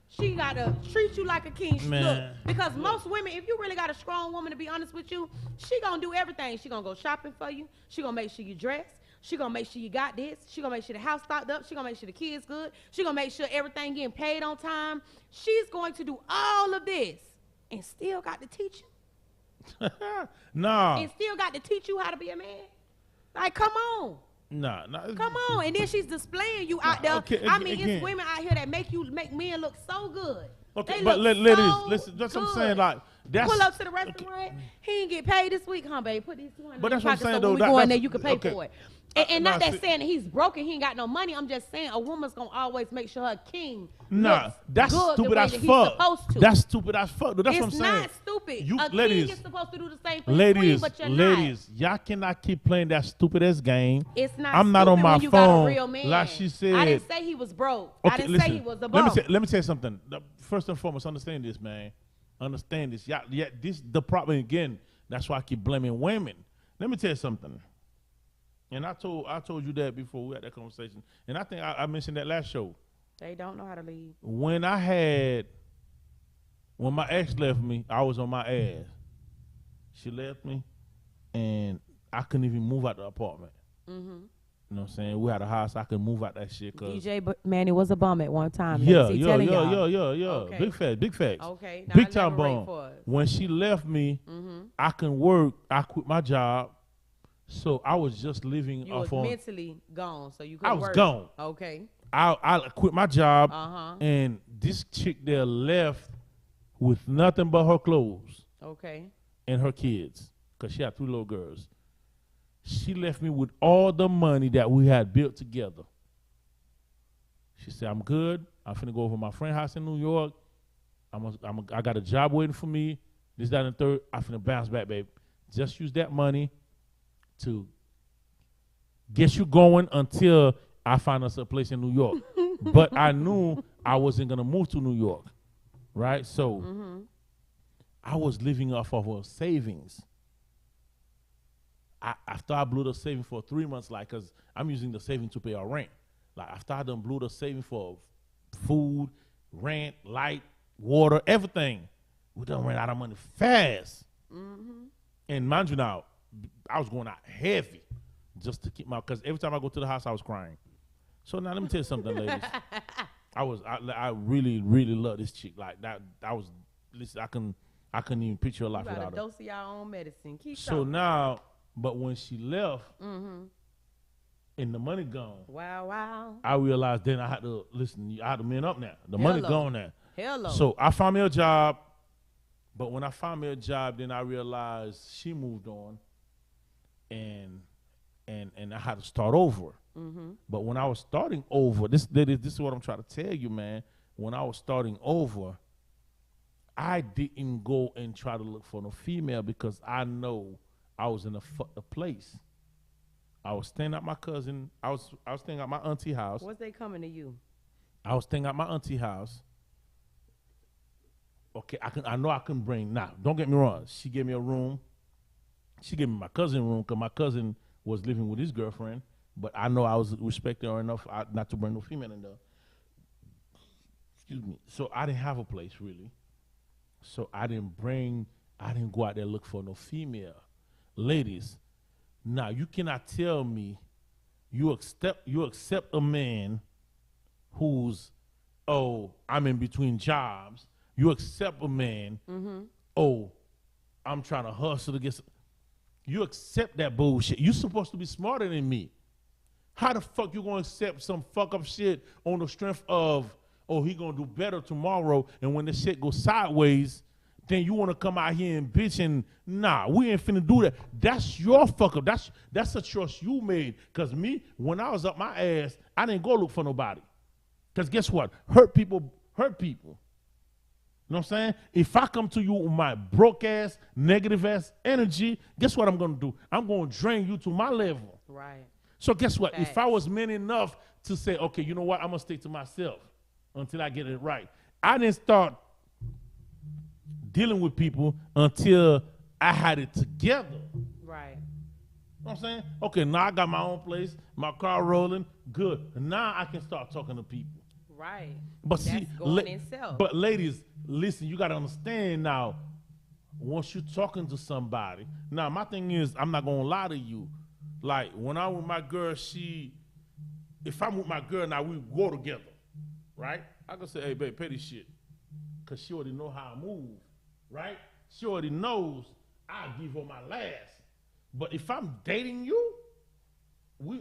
She got to treat you like a king. Look, because most women, if you really got a strong woman, to be honest with you, she going to do everything. She going to go shopping for you. She going to make sure you dress. She going to make sure you got this. She going to make sure the house stocked up. She going to make sure the kids good. She going to make sure everything getting paid on time. She's going to do all of this and still got to teach you. No. And still got to teach you how to be a man. Like, come on. Nah. Come on. And then she's displaying you out there. Okay, I mean, again. it's women out here that make men look so good. Okay, They but look ladies, so listen, that's what I'm good. saying. Like, that's Pull up to the restaurant. He ain't get paid this week, huh, babe? Put these 200 But in that's your what I'm pocket saying, so though. when we go in there, That's- you can pay okay. for it. And not Nah, that saying that he's broken, he ain't got no money. I'm just saying a woman's gonna always make sure her king Nah, looks that's good stupid the way as that fuck. he's supposed to. That's stupid as fuck. That's what I'm It's saying. not stupid. You A king ladies, is supposed to do the same for his queen, but you're ladies, y'all cannot keep playing that stupid ass game. not. It's not. I'm not on stupid my when you got a phone. real man. Like she said. I didn't say he was broke. I Okay, didn't listen. say he was a bum. Let me tell you something. First and foremost, understand this, man. Understand this. Yeah, this the problem again. That's why I keep blaming women. Let me tell you something. And I told you that before we had that conversation. And I think I mentioned that last show. They don't know how to lead. When my ex left me, I was on my ass. She left me, and I couldn't even move out the apartment. Mm-hmm. You know what I'm saying? We had a house, I could move out that shit. DJ Manny was a bum at one time. Yeah. Okay. Big facts. Okay. Now Big time elaborate bum. for us. When she left me, Mm-hmm. I couldn't work. I quit my job. So I was just living You off was on. mentally gone, so you I couldn't was work. gone. Okay. I quit my job, Uh-huh. and this chick there left with nothing but her clothes Okay. and her kids, because she had 3 little girls. She left me with all the money that we had built together. She said, I'm good. I'm finna go over to my friend's house in New York. I got a job waiting for me. This, that, and the third. I'm finna bounce back, babe. Just use that money to get you going until I find us a place in New York. But I knew I wasn't going to move to New York, right? So I was living off of her savings. After I blew the saving for 3 months, like, because I'm using the saving to pay our rent. Like, after I done blew the saving for food, rent, light, water, everything, we done ran out of money fast. And mind you now, I was going out heavy just to keep my, because every time I go to the house, I was crying. So now let me tell you something, ladies. I really, really love this chick. Like that was, listen, I couldn't even picture her life You got without a her. dose of your own medicine. Keep So talking. now, but when she left, and the money gone, Wow. I realized then I had to listen. I had to man up now. The money Hello. gone now. Hello. So I found me a job, but when I found me a job, then I realized she moved on, and I had to start over. But when I was starting over, this is what I'm trying to tell you, man. When I was starting over, I didn't go and try to look for no female because I know I was in a fucked up place. I was staying at my cousin. I was staying at my auntie house. What's they coming to you? I was staying at my auntie house. Okay, I know I couldn't bring. Nah, don't get me wrong. She gave me a room. She gave me my cousin room because my cousin was living with his girlfriend. But I know I was respecting her enough not to bring no female in there. Excuse me. So I didn't have a place really. So I didn't go out there look for no female. Ladies, now you cannot tell me you accept a man who's, oh, I'm in between jobs. You accept a man, oh, I'm trying to hustle to get some. You accept that bullshit. You're supposed to be smarter than me. How the fuck you gonna accept some fuck up shit on the strength of, oh, he gonna do better tomorrow, and when the shit goes sideways, then you wanna come out here and bitch and nah, we ain't finna do that. That's your fuck up. That's a choice you made. Cause me, when I was up my ass, I didn't go look for nobody. Cause guess what? Hurt people hurt people. You know what I'm saying? If I come to you with my broke ass, negative ass energy, guess what I'm gonna do? I'm gonna drain you to my level. Right. So guess what? Facts. If I was man enough to say, okay, you know what? I'm gonna stay to myself until I get it right. I didn't start dealing with people until I had it together. Right. You know what I'm saying? Okay, now I got my own place, my car rolling, good. Now I can start talking to people. Right. But That's see, going in self. but ladies, listen, you gotta understand now. Once you're talking to somebody, now my thing is, I'm not gonna lie to you. Like when I'm with my girl, if I'm with my girl now, we go together, right? I can say, hey, babe, pay this shit, cause she already know how I move, right? She already knows I give her my last. But if I'm dating you,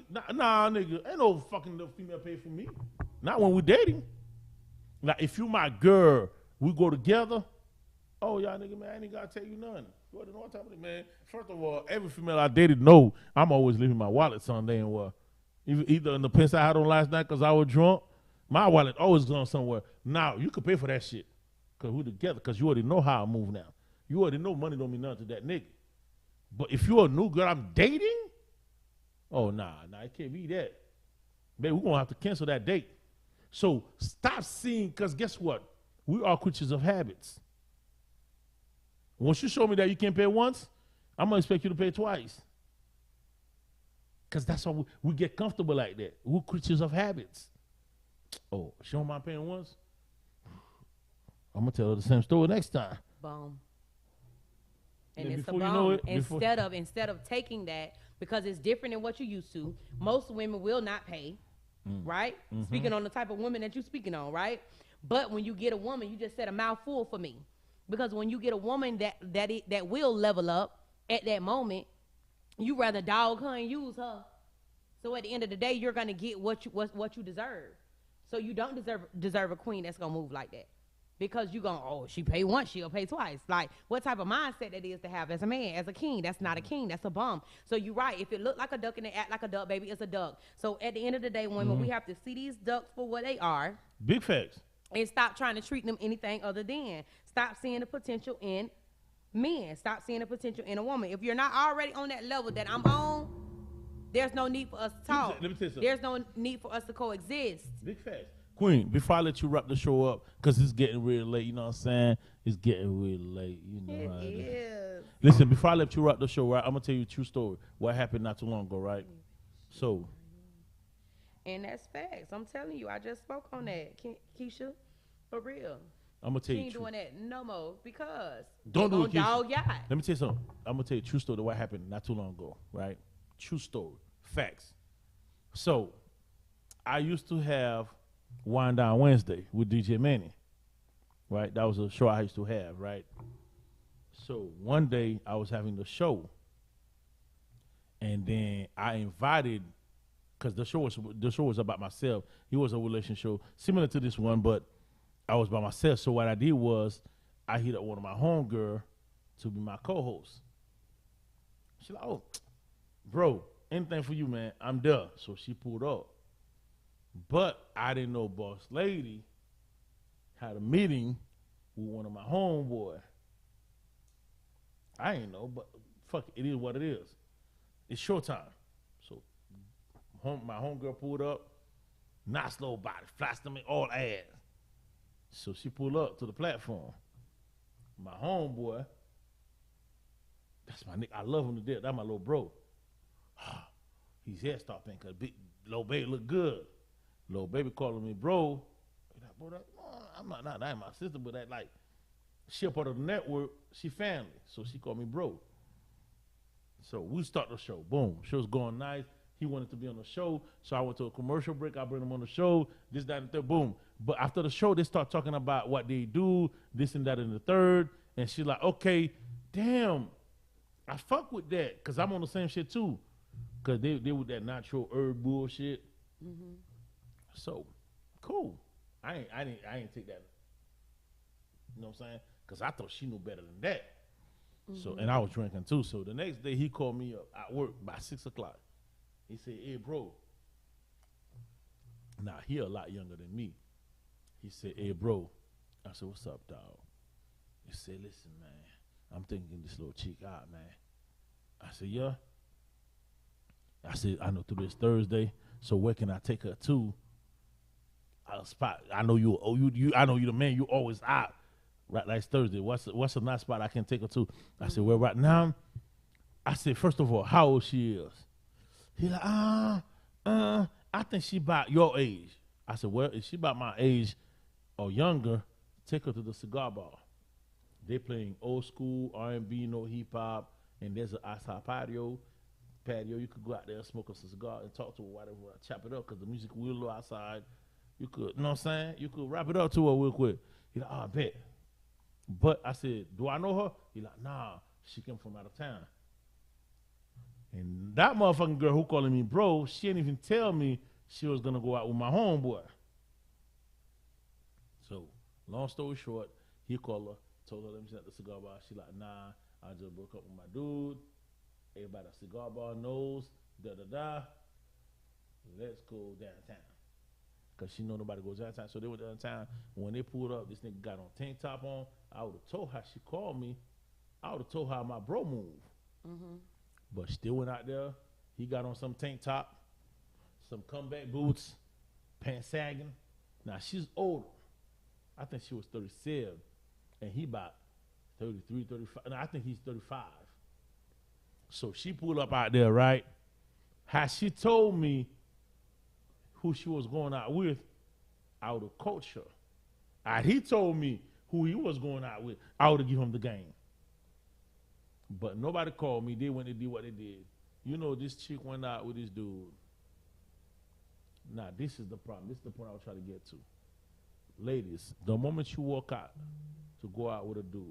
nah, nigga, ain't no fucking little female pay for me. Not when we dating. Now, if you my girl, we go together. Oh, y'all nigga, man, I ain't gotta tell you nothing. You already know what type of thing, man. First of all, every female I dated know I'm always leaving my wallet Sunday and what. Either in the pants I had on last night because I was drunk, my wallet always gone somewhere. Now, you can pay for that shit because we together because you already know how I move now. You already know money don't mean nothing to that nigga. But if you're a new girl I'm dating, oh, nah, it can't be that. Baby, we're going to have to cancel that date. So stop seeing, because guess what? We are creatures of habits. Once you show me that you can't pay once, I'm going to expect you to pay twice. Because that's how we get comfortable like that. We're creatures of habits. Oh, she don't mind paying once? I'm going to tell her the same story next time. Boom. And Yeah, it's a before you bomb. know it, Instead of taking that, because it's different than what you used to, most women will not pay, right? Mm-hmm. Speaking on the type of woman that you're speaking on, right? But when you get a woman, you just said a mouthful for me. Because when you get a woman that will level up at that moment, you rather dog her and use her. So at the end of the day, you're gonna get what you deserve. So you don't deserve a queen that's gonna move like that. Because you going, oh, she pay once, she'll pay twice. Like, what type of mindset that is to have as a man, as a king? That's not a king, that's a bum. So you're right. If it look like a duck and they act like a duck, baby, it's a duck. So at the end of the day, women, we have to see these ducks for what they are. Big facts. And stop trying to treat them anything other than. Stop seeing the potential in men. Stop seeing the potential in a woman. If you're not already on that level that I'm on, there's no need for us to talk. Let me tell you something. There's no need for us to coexist. Big facts. Queen, before I let you wrap the show up, because it's getting real late, you know what I'm saying? It's getting real late, you know how it is. Listen, before I let you wrap the show, right, I'm going to tell you a true story. What happened not too long ago, right? So. And that's facts. I'm telling you, I just spoke on that. Keisha, for real. I'm going to tell She you ain't doing that no more because don't do it, Keisha. dog yacht. Let me tell you something. I'm going to tell you a true story of what happened not too long ago, right? True story. Facts. So, I used to have Wind Down Wednesday with DJ Manny, right? That was a show I used to have, right? So one day I was having the show, and then I invited, because the show was about myself. It was a relationship show similar to this one, but I was by myself. So what I did was I hit up one of my homegirl to be my co-host. She's like, "Oh, bro, anything for you, man. I'm there." So she pulled up. But I didn't know Boss Lady had a meeting with one of my homeboy. I ain't know, but fuck it is what it is. It's showtime. So my homegirl pulled up, nice little body, flat stomach, all ass. So she pulled up to the platform. My homeboy, that's my nigga. I love him to death. That's my little bro. His head start thinking, cause big little baby look good. Little baby calling me bro. I'm not that ain't my sister, but that like she a part of the network, she family. So she called me bro. So we start the show. Boom. Show's going nice. He wanted to be on the show. So I went to a commercial break. I bring him on the show. This, that, and the third. Boom. But after the show, they start talking about what they do, this and that and the third. And she's like, okay, damn, I fuck with that. Because I'm on the same shit too. Because they with that natural herb bullshit. Mm-hmm. So, cool. I ain't take that. You know what I'm saying? Because I thought she knew better than that. Mm-hmm. So, and I was drinking too. So the next day he called me up at work by 6 o'clock. He said, "Hey, bro." Now he a lot younger than me. He said, "Hey, bro." I said, "What's up, dog?" He said, listen, man, I'm thinking this little chick out, man. I said, yeah. I said, I know today is Thursday, so where can I take her to? A spot. I know you. I know you the man. You always out. Right, like it's Thursday. What's a nice spot I can take her to? I said, well, right now. I said, first of all, how old she is? He like, I think she about your age. I said, well, if she about my age or younger, take her to the cigar bar. They playing old school R&B, no hip hop, and there's an outside patio. You could go out there, smoke a cigar, and talk to her, whatever, chop it up, because the music will low outside. You could, you know what I'm saying? You could wrap it up to her real quick. He like, I bet. But I said, do I know her? He like, nah, she came from out of town. And that motherfucking girl who calling me bro, she didn't even tell me she was gonna go out with my homeboy. So, long story short, he called her, told her, let me at the cigar bar. She like, nah, I just broke up with my dude. Everybody at the cigar bar knows, da-da-da. Let's go downtown. Because she know nobody goes downtown. So they went downtown. When they pulled up, this nigga got on tank top on. I would have told her, she called me. I would have told her how my bro moved. Mm-hmm. But still went out there. He got on some tank top, some comeback boots, pants sagging. Now she's older. I think she was 37. And he about 33, 35. No, I think he's 35. So she pulled up out there, right? How she told me who she was going out with, I would have coached her. He told me who he was going out with, I would have given him the game. But nobody called me. They went and did what they did. You know, this chick went out with this dude. Now, this is the problem. This is the point I was trying to get to. Ladies, the moment you walk out to go out with a dude,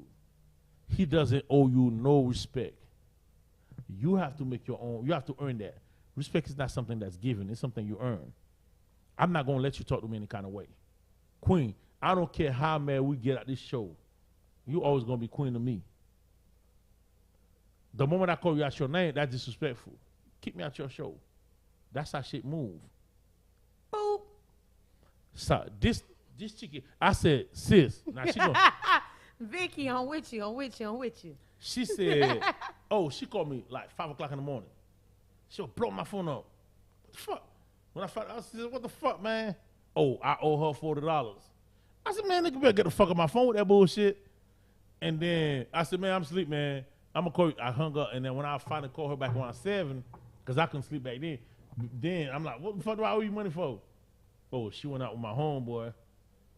he doesn't owe you no respect. You have to make your own. You have to earn that. Respect is not something that's given. It's something you earn. I'm not going to let you talk to me any kind of way. Queen, I don't care how mad we get at this show. You always going to be queen to me. The moment I call you out your name, that's disrespectful. Keep me out your show. That's how shit move. Boop. So this chicken, I said, sis. Now she go. Vicky, I'm with you. She said, oh, she called me like 5 o'clock in the morning. She'll blow my phone up. What the fuck? When I found out, I said, what the fuck, man? Oh, I owe her $40. I said, man, nigga better get the fuck on my phone with that bullshit. And then I said, man, I'm asleep, man. I'm gonna call you. I hung up, and then when I finally called her back around 7, because I couldn't sleep back then I'm like, what the fuck do I owe you money for? Oh, she went out with my homeboy,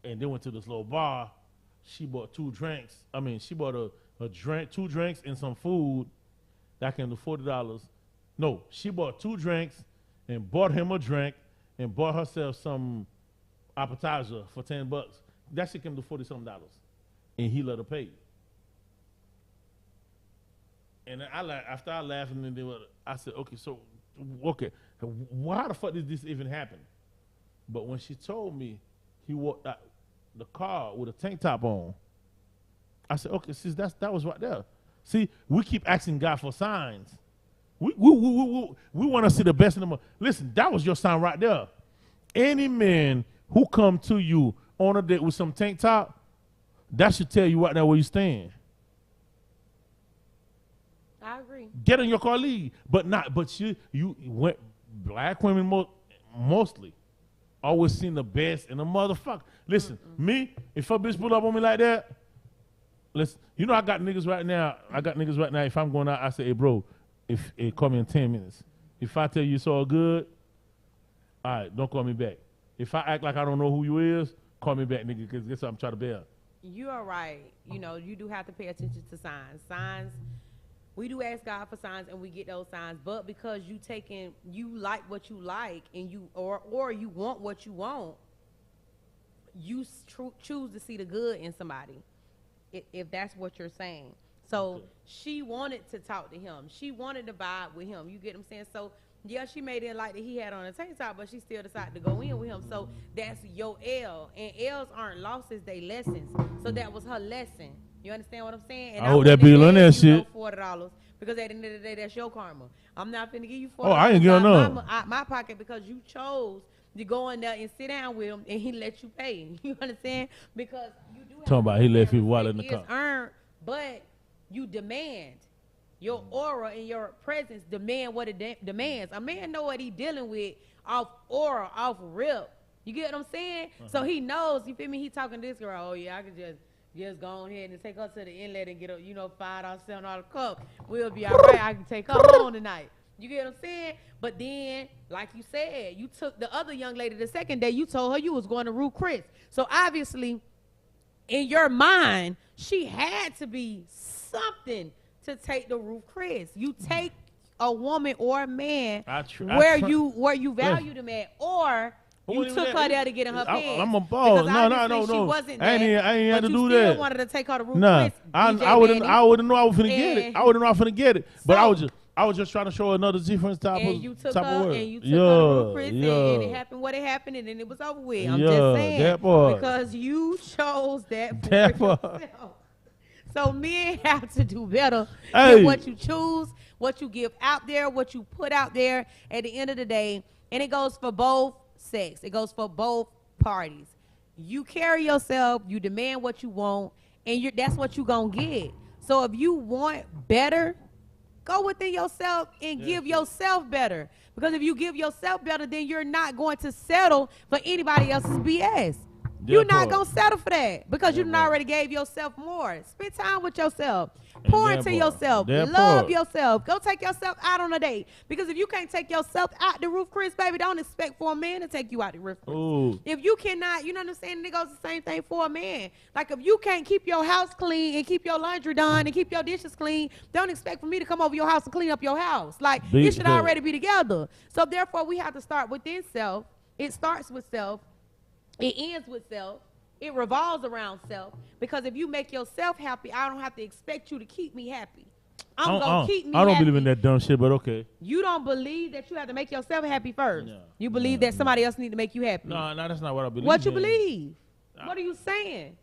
and they went to this little bar. She bought 2 drinks. I mean, she bought a drink, 2 drinks and some food. That came to $40. No, she bought 2 drinks and bought him a drink and bought herself some appetizer for $10. That shit came to $40-something. And he let her pay. And after I laughed, and then I said, okay, why the fuck did this even happen? But when she told me he walked out the car with a tank top on, I said, okay, sis, that was right there. See, we keep asking God for signs. We want to see the best in them. Listen, that was your sign right there. Any man who come to you on a date with some tank top, that should tell you right now where you stand. I agree. Get in your car, leave. But you went, black women mostly always seen the best in a motherfucker. Listen, me, if a bitch pull up on me like that, listen, you know I got niggas right now. If I'm going out, I say, hey, bro, call me in 10 minutes. If I tell you it's all good, all right, don't call me back. If I act like I don't know who you is, call me back, nigga, because guess what I'm trying to bear. You are right. You know, you do have to pay attention to signs. Signs, we do ask God for signs, and we get those signs. But because you like what you like, and or you want what you want, you choose to see the good in somebody, if that's what you're saying. So she wanted to talk to him. She wanted to vibe with him. You get what I'm saying? So yeah, she may didn't like that he had on a tank top, but she still decided to go in with him. So that's your L. And L's aren't losses, they lessons. So that was her lesson. You understand what I'm saying? And I hope that be on that shit. $40 because at the end of the day, that's your karma. I'm not finna give you $40 Oh, I ain't giving none. My pocket because you chose to go in there and sit down with him and he let you pay. You understand? Because you do Talking about he left his wallet in the It's car. earned, but you demand. Your aura and your presence demand what it demands. A man know what he dealing with off aura, off rip. You get what I'm saying? So he knows, you feel me? He talking to this girl, oh yeah, I can just go ahead and take her to the inlet and get a, $5, $7 cup. We'll be all right. I can take her home tonight. You get what I'm saying? But then, like you said, you took the other young lady the second day, you told her you was going to Ruth Chris. So obviously, in your mind, she had to be something to take the Ruth Chris. You take a woman or a man where you value them at, or you took her there to get in her pants. I'm a ball. No. She wasn't I ain't had to do that. You that. still wanted to take her to Ruth Chris. I wouldn't know I was finna get it. And- I wouldn't know I was finna get it. But So- I was just trying to show another different type and of you took type her, of word. and you took her to Ruth Chris, and it happened what it happened, and then it was over with. I'm Yeah, just saying, that part. because you chose that for That part. yourself. So men have to do better Hey. with what you choose, what you give out there, what you put out there at the end of the day. And it goes for both sex. It goes for both parties. You carry yourself, you demand what you want, and that's what you're going to get. So if you want better, go within yourself and give yourself better. Because if you give yourself better, then you're not going to settle for anybody else's BS. You're not going to settle for that because you done already gave yourself more. Spend time with yourself. Pour into yourself. Love yourself. Go take yourself out on a date. Because if you can't take yourself out the Ruth Chris, baby, don't expect for a man to take you out the Ruth Chris. Ooh. If you cannot, you know what I'm saying? It goes the same thing for a man. Like if you can't keep your house clean and keep your laundry done and keep your dishes clean, don't expect for me to come over your house and clean up your house. Like it should already be together. So therefore, we have to start within self. It starts with self. It ends with self. It revolves around self. Because if you make yourself happy, I don't have to expect you to keep me happy. I'm going to keep me happy. I don't believe in that dumb shit, but okay. You don't believe that you have to make yourself happy first. No, You believe that somebody else need to make you happy. No, that's not what I believe. What you believe? What are you saying?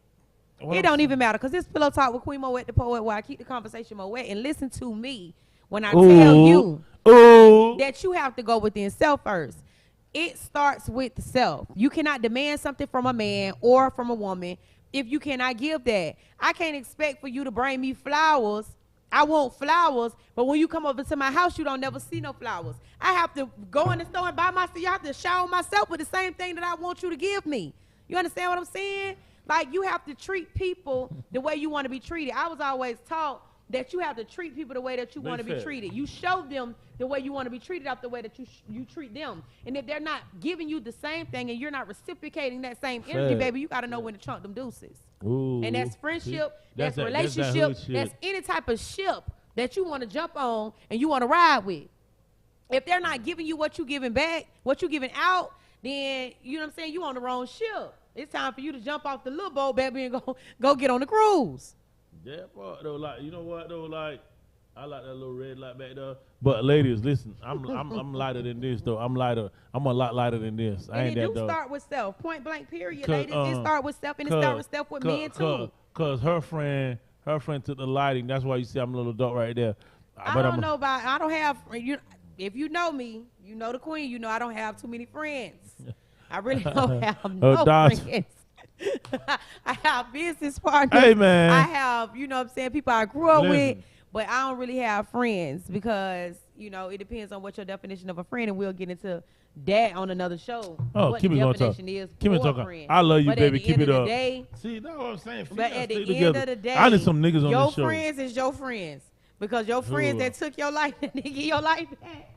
It don't even matter because this Pillow Talk with Queen Moet the Poet, where I keep the conversation Moet, and listen to me when I tell you that you have to go within self first. It starts with the self. You cannot demand something from a man or from a woman if you cannot give that. I can't expect for you to bring me flowers. I want flowers, but when you come over to my house, you don't never see no flowers. I have to go in the store and buy myself. You have to shower myself with the same thing that I want you to give me. You understand what I'm saying? Like, you have to treat people the way you want to be treated. I was always taught that you have to treat people the way that you want to be treated. You show them the way you want to be treated off the way that you treat them. And if they're not giving you the same thing and you're not reciprocating that same energy, baby, you got to know when to chunk them deuces. Ooh. And that's friendship, that's that relationship, that's any type of ship that you want to jump on and you want to ride with. If they're not giving you what you giving back, what you giving out, then, you know what I'm saying, you on the wrong ship. It's time for you to jump off the little boat, baby, and go get on the cruise. That part though, like, you know what though, like, I like that little red light back there. But ladies, listen, I'm lighter than this though. I'm a lot lighter than this. I ain't that though. And it do start with self. Point blank. Period, ladies. It start with self, and it start with self with men too. Cause her friend took the lighting. That's why you see I'm a little dark right there. I don't know about. I don't have. If you know me, you know the queen. You know I don't have too many friends. I really don't have no friends. I have business partners. Hey, man. I have, you know what I'm saying, people I grew up with, but I don't really have friends because, you know, it depends on what your definition of a friend, and we'll get into that on another show. Oh, what keep the it definition is keep it for a talking. friend. I love you, but baby. At the Keep end it of up. the day, see, that's what I'm saying. but at the end together. of the day, I need some niggas on your this show. friends is your friends. Because your friends that took your life and they get your life back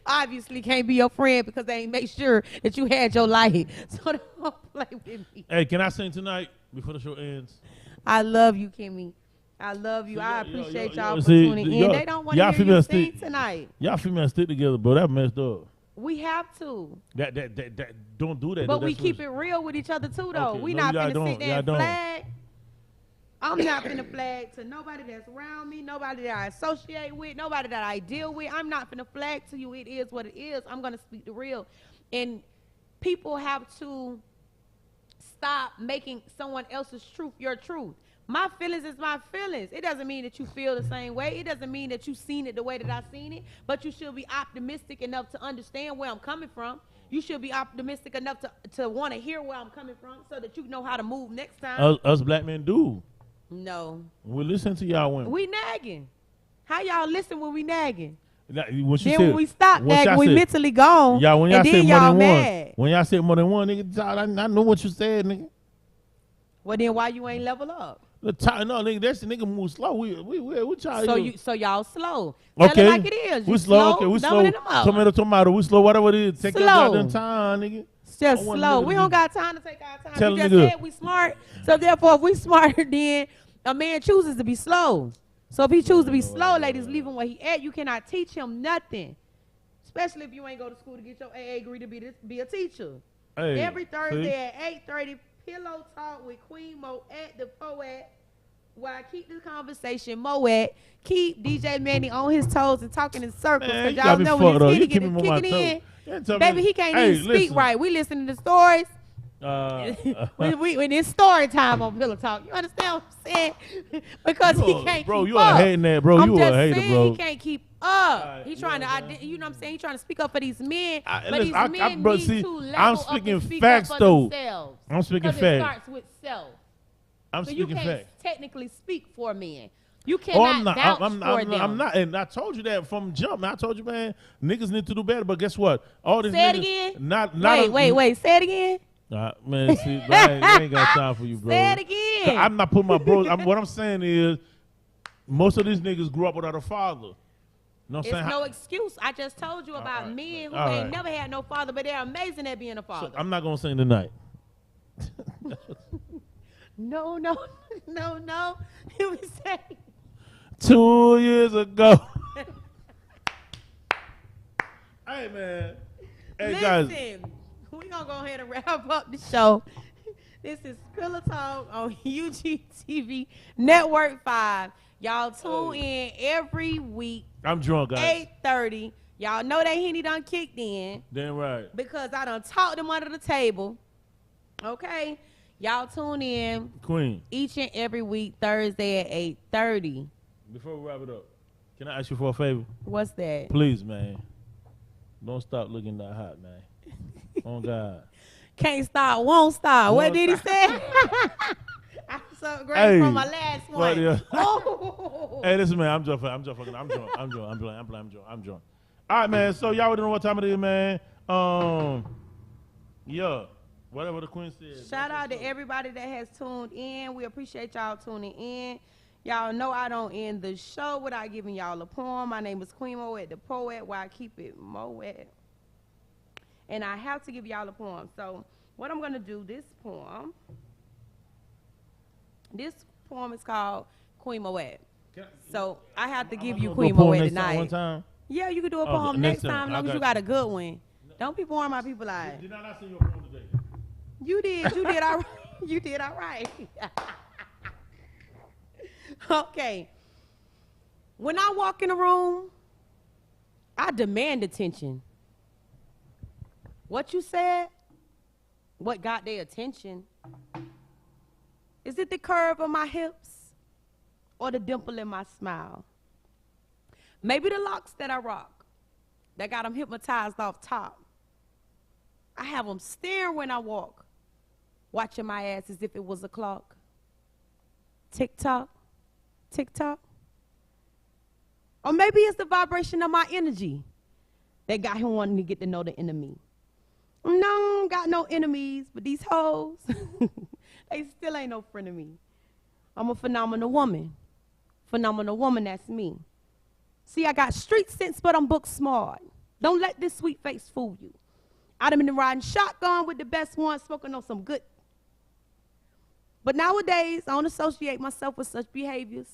obviously can't be your friend because they ain't make sure that you had your life. So don't play with me. Hey, can I sing tonight before the show ends? I love you, Kimmy. I love you. So I appreciate y'all for see, tuning in. They don't want to hear you sing tonight. Y'all females stick together, bro. That messed up. We have to. That don't do that. But we keep it real with each other too, though. Okay. We No, not y'all finna don't. sit there Y'all and don't. flag. I'm not finna flag to nobody that's around me, nobody that I associate with, nobody that I deal with. I'm not finna flag to you. It is what it is. I'm gonna speak the real. And people have to stop making someone else's truth your truth. My feelings is my feelings. It doesn't mean that you feel the same way. It doesn't mean that you've seen it the way that I've seen it. But you should be optimistic enough to understand where I'm coming from. You should be optimistic enough to want to hear where I'm coming from so that you know how to move next time. Us black men do. No. We listen to y'all women. We nagging. How y'all listen when we nagging? Then when we stop nagging, we mentally gone. Yeah, when y'all and said then more y'all than mad. one. When y'all said more than one, nigga, I know what you said, nigga. Well, then why you ain't level up? No, nigga, that's the nigga move slow. We try. So y'all slow. Okay. Tell it like it is. We You slow. Okay, we slow. Tomato. We slow. Whatever it is. Take your goddamn time, nigga. It's just slow. We don't got time to take our time. Tell You just nigga. said we smart. So therefore, if we smarter, then a man chooses to be slow. So if he chooses to be slow, ladies, leave him where he at. You cannot teach him nothing. Especially if you ain't go to school to get your AA degree to be a teacher. Hey, Every Thursday at 8:30, Pillow Talk with Queen Mo at the Poet, where I keep this conversation Moet. Keep DJ Manny on his toes and talking in circles. Man, Because y'all know when his kitty get him on kicking my in, baby, he can't even speak right. We listening to stories. When it's story time on Pillow Talk, you understand what I'm saying? Because he can't bro, keep you up. are hating that, bro. You are a hater, bro. He can't keep up. He's trying to, you know what I'm saying? He's trying to speak up for these men, but these men need to level I'm up speaking and speak facts, up for though. themselves. I'm speaking Because facts. it starts with self. I'm So you speaking can't facts. technically speak for men. You cannot vouch for them. I'm not, and I told you that from jump. Man, I told you, man, niggas need to do better. But guess what? All this Say it niggas, again. Wait. Say it again. Man, see, I ain't got time for you, bro. Say it again. I'm not putting my bros. What I'm saying is, most of these niggas grew up without a father. You know what I'm saying? It's no excuse. I just told you about men who ain't never had no father, but they're amazing at being a father. So I'm not gonna sing tonight. No. You be saying 2 years ago. Hey, man. Hey, guys. Listen, we're going to go ahead and wrap up the show. This is Pillow Talk on UGTv Network 5. Y'all tune in every week. I'm drunk, guys. 8:30. Y'all know that Henny done kicked in. Damn right. Because I done talked them under the table. Okay? Y'all tune in. Queen. Each and every week, Thursday at 8:30. Before we wrap it up, can I ask you for a favor? What's that? Please, man. Don't stop looking that hot, man. Oh, God. Can't stop, won't stop. What did he say? I'm so great from my last one. Yeah. Oh. Hey, listen, man. I'm drunk. I'm drunk. All right, man. So y'all already know what time it is, man. Yeah. Whatever the queen said. Shout out to everybody that has tuned in. We appreciate y'all tuning in. Y'all know I don't end the show without giving y'all a poem. My name is Queen Moet the Poet, where I keep it Moet. And I have to give y'all a poem. So what I'm going to do, this poem is called Queen Moet. So I have to give you Queen Moet tonight. One time? Yeah, you can do a poem next time as long as you got a good one. Don't be boring my people out. Did I not send you a poem today? You did all right. You did all right. Okay. When I walk in a room, I demand attention. What you said? What got their attention? Is it the curve of my hips or the dimple in my smile? Maybe the locks that I rock that got them hypnotized off top. I have them stare when I walk, watching my ass as if it was a clock. Tick tock, tick tock. Or maybe it's the vibration of my energy that got him wanting to get to know the enemy. No, got no enemies, but these hoes, they still ain't no friend of me. I'm a phenomenal woman. Phenomenal woman, that's me. See, I got street sense, but I'm book smart. Don't let this sweet face fool you. I done been riding shotgun with the best one, smoking on some good. But nowadays, I don't associate myself with such behaviors.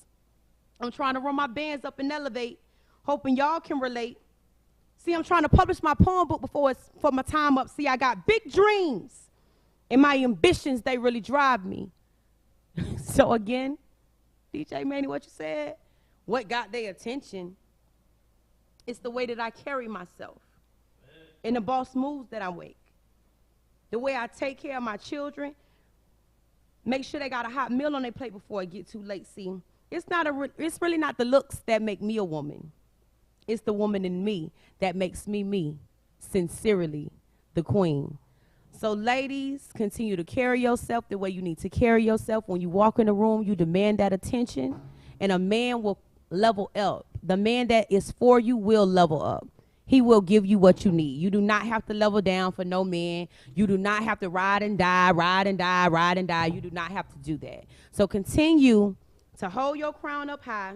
I'm trying to run my bands up and elevate, hoping y'all can relate. See, I'm trying to publish my poem book before it's for my time up. See, I got big dreams, and my ambitions, they really drive me. So again, DJ Manny, what you said? What got their attention? It's the way that I carry myself and the boss moves that I make. The way I take care of my children, make sure they got a hot meal on their plate before it get too late. See, it's really not the looks that make me a woman. It's the woman in me that makes me me. Sincerely, the queen. So ladies, continue to carry yourself the way you need to carry yourself. When you walk in the room, you demand that attention, and a man will level up. The man that is for you will level up. He will give you what you need. You do not have to level down for no man. You do not have to ride and die, ride and die, ride and die. You do not have to do that. So continue to hold your crown up high.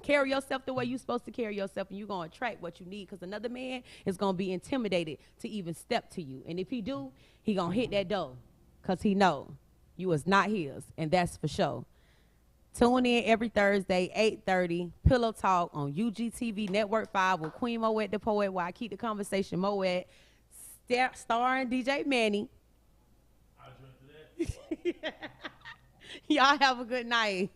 Carry yourself the way you're supposed to carry yourself, and you're going to attract what you need, because another man is going to be intimidated to even step to you. And if he do, he going to hit that door, because he know you is not his, and that's for sure. Tune in every Thursday, 8:30, Pillow Talk on UGTv Network 5 with Queen Moet the Poet, where I keep the conversation Moet, starring DJ Manny. I'll drink to that. Y'all have a good night.